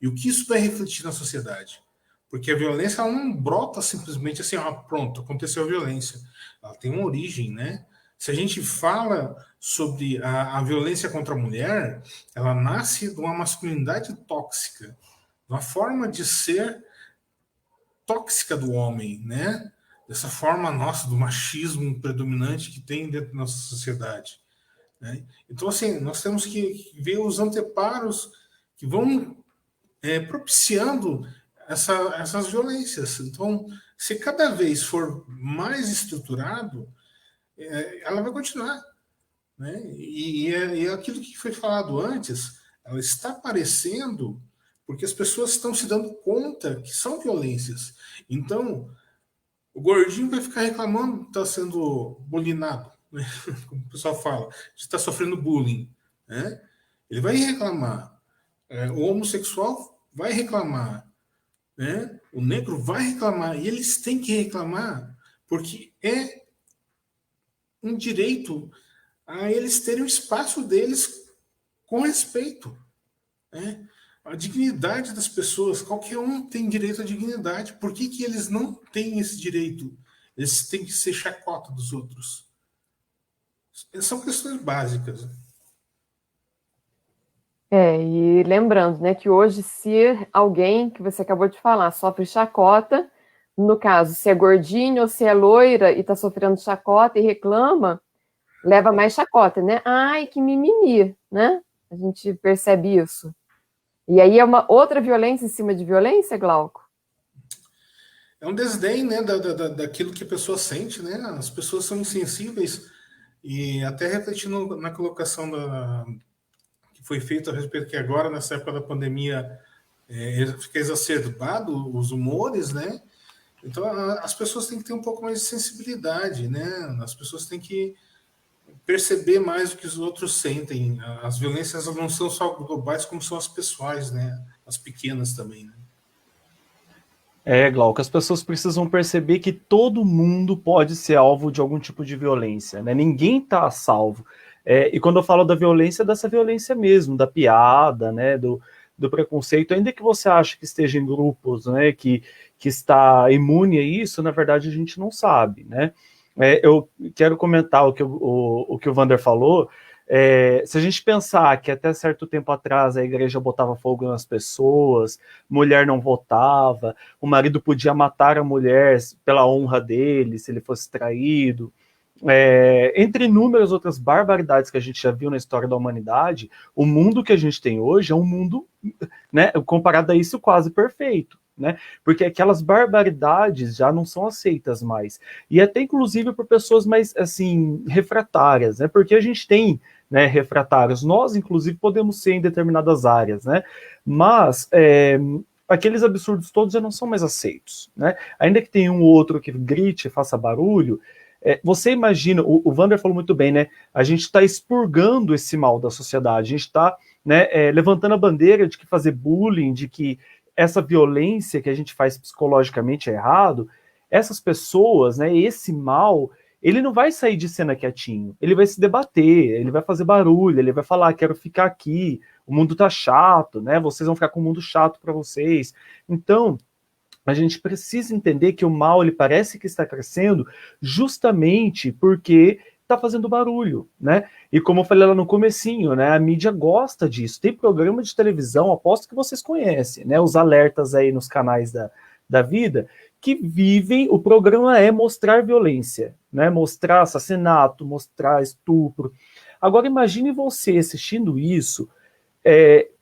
e o que isso vai refletir na sociedade. Porque a violência ela não brota simplesmente assim, pronto, aconteceu a violência. Ela tem uma origem, né? Se a gente fala sobre a violência contra a mulher, ela nasce de uma masculinidade tóxica, de uma forma de ser tóxica do homem, né? Dessa forma nossa, do machismo predominante que tem dentro da nossa sociedade. Né? Então, assim, nós temos que ver os anteparos que vão propiciando essas violências. Então, se cada vez for mais estruturado, ela vai continuar. Né? E aquilo que foi falado antes, ela está aparecendo porque as pessoas estão se dando conta que são violências. Então, o gordinho vai ficar reclamando que está sendo bulinado, né? Como o pessoal fala, está sofrendo bullying. Né? Ele vai reclamar. O homossexual vai reclamar. Né? O negro vai reclamar. E eles têm que reclamar porque é um direito a eles terem o espaço deles com respeito. Né? A dignidade das pessoas, qualquer um tem direito à dignidade. Por que eles não têm esse direito? Eles têm que ser chacota dos outros. São questões básicas. E lembrando, né, que hoje, se alguém, que você acabou de falar, sofre chacota, no caso, se é gordinho ou se é loira e está sofrendo chacota e reclama, leva mais chacota, né? Ai, que mimimi, né? A gente percebe isso. E aí é uma outra violência em cima de violência, Glauco? é um desdém, né, daquilo que a pessoa sente, né? As pessoas são insensíveis. E até refletindo na colocação que foi feita a respeito que agora, nessa época da pandemia, fica exacerbado os humores, né? Então, as pessoas têm que ter um pouco mais de sensibilidade, né? As pessoas têm que perceber mais o que os outros sentem. As violências elas não são só globais, como são as pessoais, né? As pequenas também, né? Glauco, as pessoas precisam perceber que todo mundo pode ser alvo de algum tipo de violência, né? Ninguém está a salvo. E quando eu falo da violência, é dessa violência mesmo, da piada, né? Do preconceito, ainda que você ache que esteja em grupos, né? Que está imune a isso, na verdade a gente não sabe, né? Eu quero comentar o que o Wander falou. Se a gente pensar que até certo tempo atrás a igreja botava fogo nas pessoas, mulher não votava, o marido podia matar a mulher pela honra dele, se ele fosse traído, entre inúmeras outras barbaridades que a gente já viu na história da humanidade, o mundo que a gente tem hoje é um mundo, né, comparado a isso, quase perfeito. Né? Porque aquelas barbaridades já não são aceitas mais. E até inclusive por pessoas mais assim refratárias, né? Porque a gente tem, né, refratários, nós inclusive podemos ser em determinadas áreas, né? Mas aqueles absurdos todos já não são mais aceitos, né? Ainda que tenha um ou outro que grite, faça barulho, você imagina, o Wander falou muito bem, né? A gente está expurgando esse mal da sociedade, a gente está, né, levantando a bandeira de que fazer bullying, de que essa violência que a gente faz psicologicamente é errado, essas pessoas, né, esse mal, ele não vai sair de cena quietinho, ele vai se debater, ele vai fazer barulho, ele vai falar, quero ficar aqui, o mundo tá chato, né, vocês vão ficar com o mundo chato para vocês. Então, a gente precisa entender que o mal, ele parece que está crescendo justamente porque está fazendo barulho, né? E como eu falei lá no comecinho, né? A mídia gosta disso. Tem programa de televisão, aposto que vocês conhecem, né? Os alertas aí nos canais da vida, que vivem, o programa é mostrar violência, né? Mostrar assassinato, mostrar estupro. Agora imagine você assistindo isso,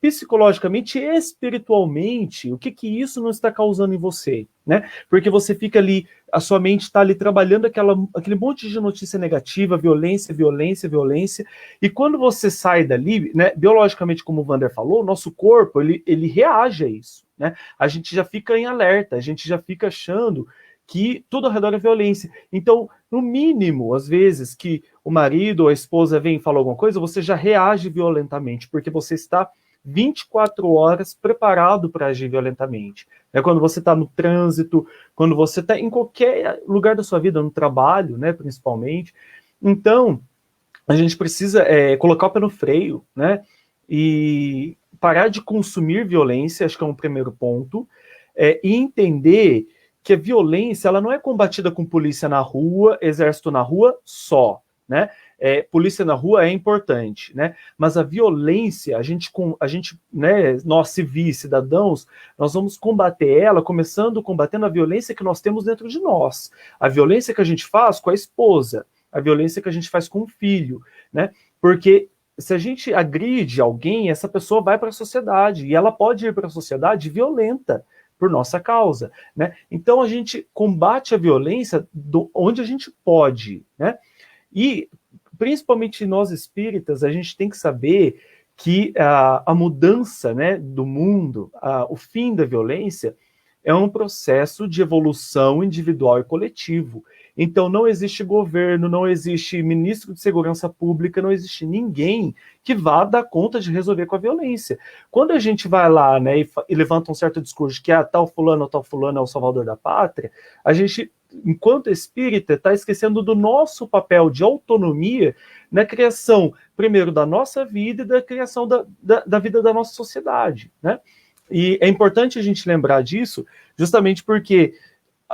psicologicamente e espiritualmente, o que isso não está causando em você, né? Porque você fica ali, a sua mente está ali trabalhando aquele monte de notícia negativa, violência, violência, violência, e quando você sai dali, né, biologicamente, como o Wander falou, o nosso corpo, ele reage a isso, né? A gente já fica em alerta, a gente já fica achando que tudo ao redor é violência. Então, no mínimo, às vezes, que o marido ou a esposa vem e fala alguma coisa, você já reage violentamente, porque você está 24 horas preparado para agir violentamente. É quando você está no trânsito, quando você está em qualquer lugar da sua vida, no trabalho, né, principalmente. Então, a gente precisa colocar o pé no freio, né, e parar de consumir violência, acho que é um primeiro ponto, e entender que a violência ela não é combatida com polícia na rua, exército na rua só, né? Polícia na rua é importante, né? Mas a violência, a gente, né, nós civis, cidadãos, nós vamos combater ela, começando combatendo a violência que nós temos dentro de nós, a violência que a gente faz com a esposa, a violência que a gente faz com o filho, né? Porque se a gente agride alguém, essa pessoa vai para a sociedade, e ela pode ir para a sociedade violenta, por nossa causa, né? Então a gente combate a violência onde a gente pode, né? E principalmente nós espíritas, a gente tem que saber que a mudança, né, do mundo, o fim da violência, é um processo de evolução individual e coletivo. Então não existe governo, não existe ministro de segurança pública, não existe ninguém que vá dar conta de resolver com a violência. Quando a gente vai lá, né, e levanta um certo discurso que tal fulano é o salvador da pátria, a gente, enquanto espírita, está esquecendo do nosso papel de autonomia na criação, primeiro, da nossa vida e da criação da vida da nossa sociedade, né? E é importante a gente lembrar disso, justamente porque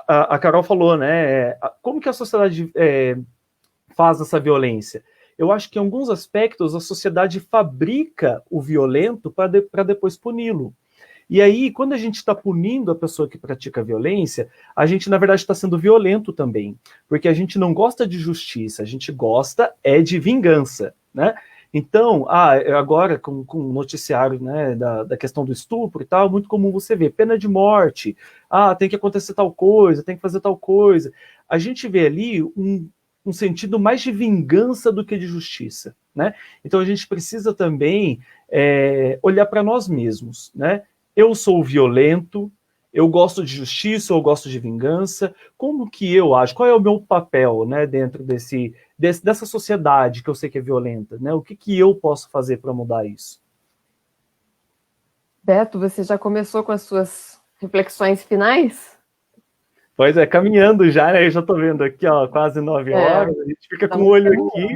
a Carol falou, né? Como que a sociedade faz essa violência? Eu acho que em alguns aspectos a sociedade fabrica o violento para depois puni-lo. E aí, quando a gente está punindo a pessoa que pratica a violência, a gente, na verdade, está sendo violento também. Porque a gente não gosta de justiça, a gente gosta de vingança, né? Então, agora com o noticiário, né, da questão do estupro e tal, muito comum você ver pena de morte, tem que acontecer tal coisa, tem que fazer tal coisa. A gente vê ali um sentido mais de vingança do que de justiça, né? Então a gente precisa também olhar para nós mesmos, né? Eu sou violento, eu gosto de justiça, eu gosto de vingança. Como que eu acho? Qual é o meu papel, né, dentro dessa sociedade que eu sei que é violenta, né? O que eu posso fazer para mudar isso? Beto, você já começou com as suas reflexões finais? Pois é, caminhando já, né? Eu já estou vendo aqui, ó, quase 9 horas, a gente fica com o olho aqui,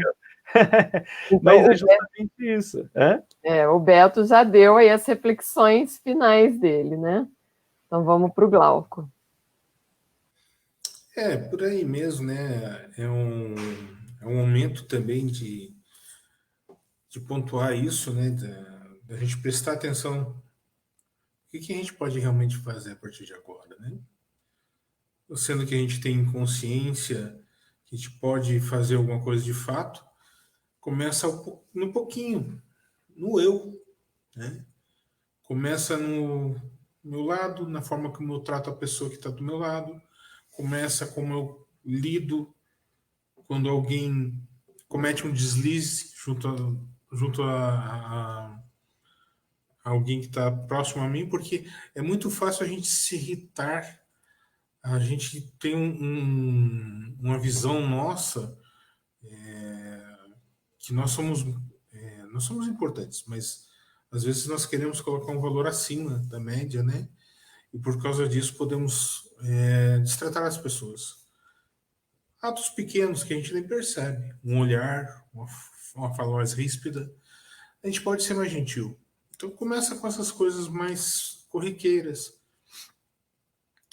então, mas é justamente isso. O Beto já deu aí as reflexões finais dele, né? Então vamos para o Glauco. Por aí mesmo, né? É um momento também de pontuar isso, né? Da gente prestar atenção. O que a gente pode realmente fazer a partir de agora, né? Sendo que a gente tem consciência que a gente pode fazer alguma coisa de fato, começa no pouquinho, no eu, né? Começa no meu lado, na forma como eu trato a pessoa que está do meu lado, começa como eu lido quando alguém comete um deslize junto a alguém que está próximo a mim, porque é muito fácil a gente se irritar. A gente tem uma visão nossa que nós somos importantes, mas às vezes nós queremos colocar um valor acima da média, né? E por causa disso podemos destratar as pessoas. Atos pequenos que a gente nem percebe, um olhar, uma fala mais ríspida, a gente pode ser mais gentil. Então começa com essas coisas mais corriqueiras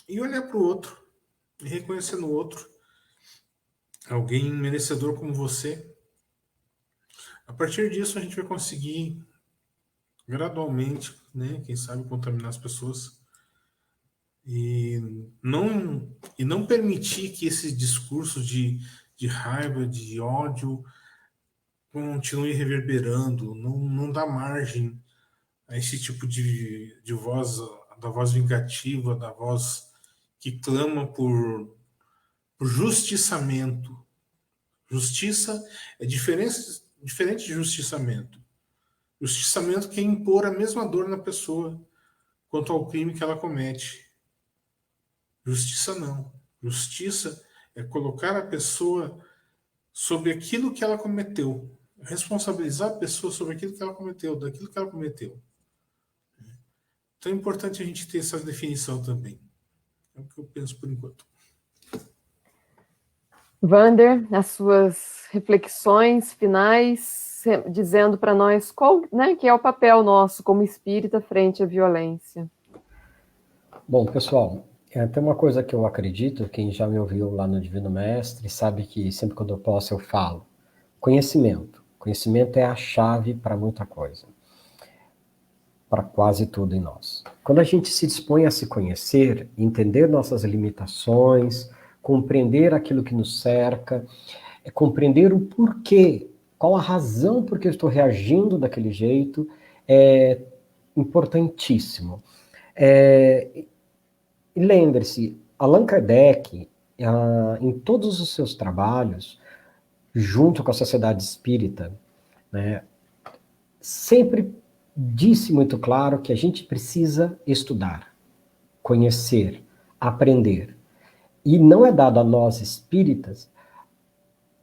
e olhar para o outro e reconhecer no outro alguém merecedor como você. A partir disso a gente vai conseguir gradualmente, né, quem sabe contaminar as pessoas e não permitir que esses discursos de raiva, de ódio continue reverberando, não dá margem a esse tipo de voz, da voz vingativa, da voz que clama por justiçamento. Justiça é diferente de justiçamento. Justiçamento quer impor a mesma dor na pessoa quanto ao crime que ela comete. Justiça não. Justiça é colocar a pessoa sobre aquilo que ela cometeu, responsabilizar a pessoa sobre aquilo que ela cometeu, daquilo que ela cometeu. Então é importante a gente ter essa definição também. É o que eu penso por enquanto. Vander, as suas reflexões finais, dizendo para nós qual, né, que é o papel nosso como espírita frente à violência. Bom, pessoal, tem uma coisa que eu acredito, quem já me ouviu lá no Divino Mestre sabe que sempre quando eu posso eu falo. Conhecimento. Conhecimento é a chave para muita coisa. Para quase tudo em nós. Quando a gente se dispõe a se conhecer, entender nossas limitações, compreender aquilo que nos cerca, compreender o porquê, qual a razão por que eu estou reagindo daquele jeito, é importantíssimo. E lembre-se, Allan Kardec, em todos os seus trabalhos, junto com a Sociedade Espírita, né, sempre disse muito claro que a gente precisa estudar, conhecer, aprender. E não é dado a nós espíritas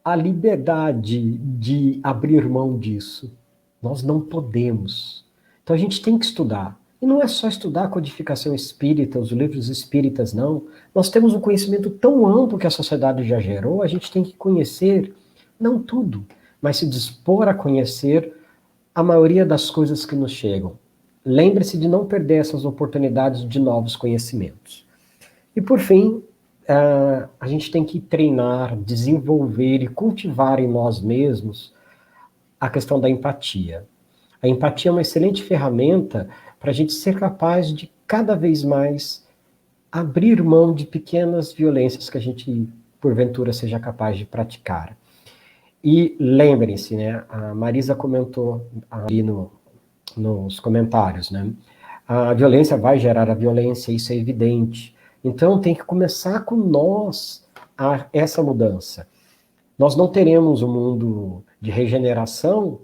a liberdade de abrir mão disso. Nós não podemos. Então a gente tem que estudar. E não é só estudar a codificação espírita, os livros espíritas, não. Nós temos um conhecimento tão amplo que a sociedade já gerou, a gente tem que conhecer, não tudo, mas se dispor a conhecer a maioria das coisas que nos chegam. Lembre-se de não perder essas oportunidades de novos conhecimentos. E por fim, a gente tem que treinar, desenvolver e cultivar em nós mesmos a questão da empatia. A empatia é uma excelente ferramenta para a gente ser capaz de cada vez mais abrir mão de pequenas violências que a gente, porventura, seja capaz de praticar. E lembrem-se, né, a Marisa comentou ali nos comentários, né, a violência vai gerar a violência, isso é evidente. Então tem que começar com nós essa mudança. Nós não teremos um mundo de regeneração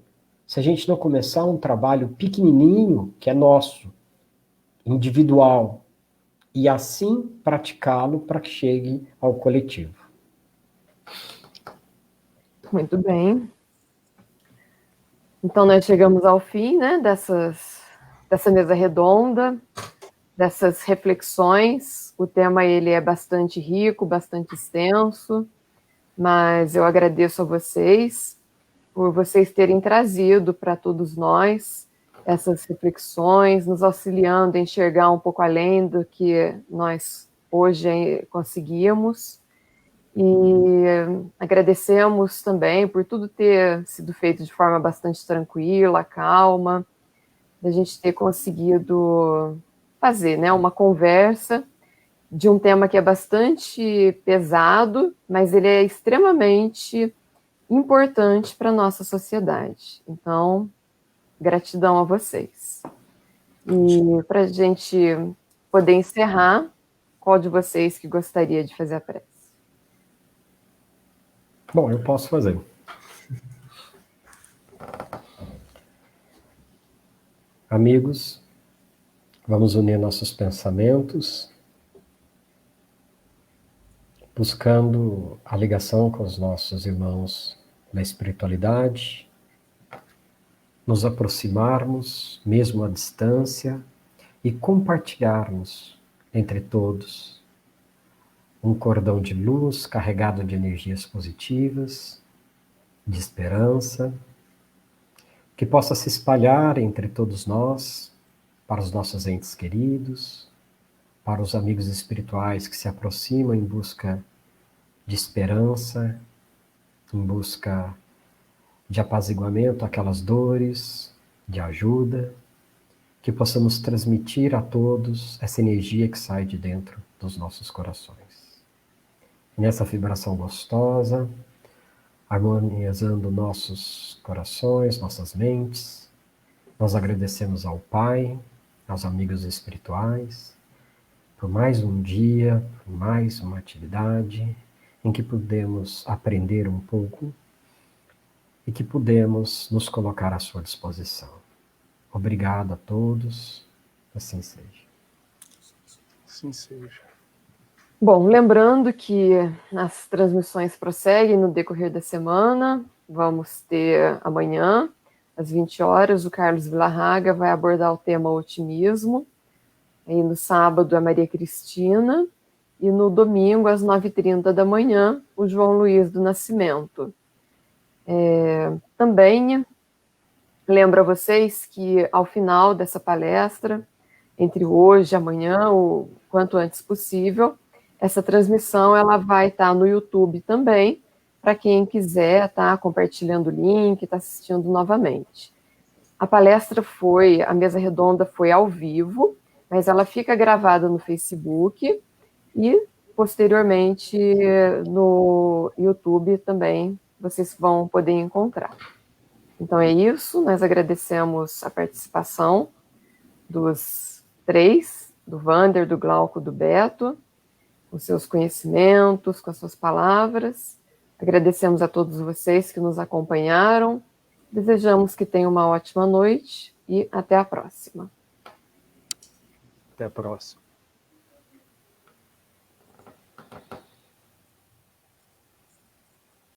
se a gente não começar um trabalho pequenininho, que é nosso, individual, e assim praticá-lo para que chegue ao coletivo. Muito bem. Então, nós chegamos ao fim, né, dessa mesa redonda, dessas reflexões. O tema ele é bastante rico, bastante extenso, mas eu agradeço a vocês por vocês terem trazido para todos nós essas reflexões, nos auxiliando a enxergar um pouco além do que nós hoje conseguimos. E agradecemos também por tudo ter sido feito de forma bastante tranquila, calma, da gente ter conseguido fazer, né, uma conversa de um tema que é bastante pesado, mas ele é extremamente importante para a nossa sociedade. Então, gratidão a vocês. E para a gente poder encerrar, qual de vocês que gostaria de fazer a prece? Bom, eu posso fazer. Amigos, vamos unir nossos pensamentos, buscando a ligação com os nossos irmãos da espiritualidade, nos aproximarmos, mesmo à distância, e compartilharmos entre todos um cordão de luz carregado de energias positivas, de esperança, que possa se espalhar entre todos nós, para os nossos entes queridos, para os amigos espirituais que se aproximam em busca de esperança, em busca de apaziguamento àquelas dores, de ajuda, que possamos transmitir a todos essa energia que sai de dentro dos nossos corações. Nessa vibração gostosa, harmonizando nossos corações, nossas mentes, nós agradecemos ao Pai, aos amigos espirituais, por mais um dia, por mais uma atividade em que pudemos aprender um pouco e que pudemos nos colocar à sua disposição. Obrigado a todos, assim seja. Assim seja. Bom, lembrando que as transmissões prosseguem no decorrer da semana. Vamos ter amanhã, às 20 horas, o Carlos Villarraga vai abordar o tema otimismo. Aí no sábado, a Maria Cristina. E no domingo, às 9h30 da manhã, o João Luiz do Nascimento. Também lembro a vocês que, ao final dessa palestra, entre hoje e amanhã, o quanto antes possível, essa transmissão ela vai estar no YouTube também, para quem quiser estar compartilhando o link, estar assistindo novamente. A palestra a mesa redonda foi ao vivo, mas ela fica gravada no Facebook e, posteriormente, no YouTube também vocês vão poder encontrar. Então é isso, nós agradecemos a participação dos três, do Wander, do Glauco, do Beto, com seus conhecimentos, com as suas palavras. Agradecemos a todos vocês que nos acompanharam. Desejamos que tenham uma ótima noite e até a próxima. Até a próxima.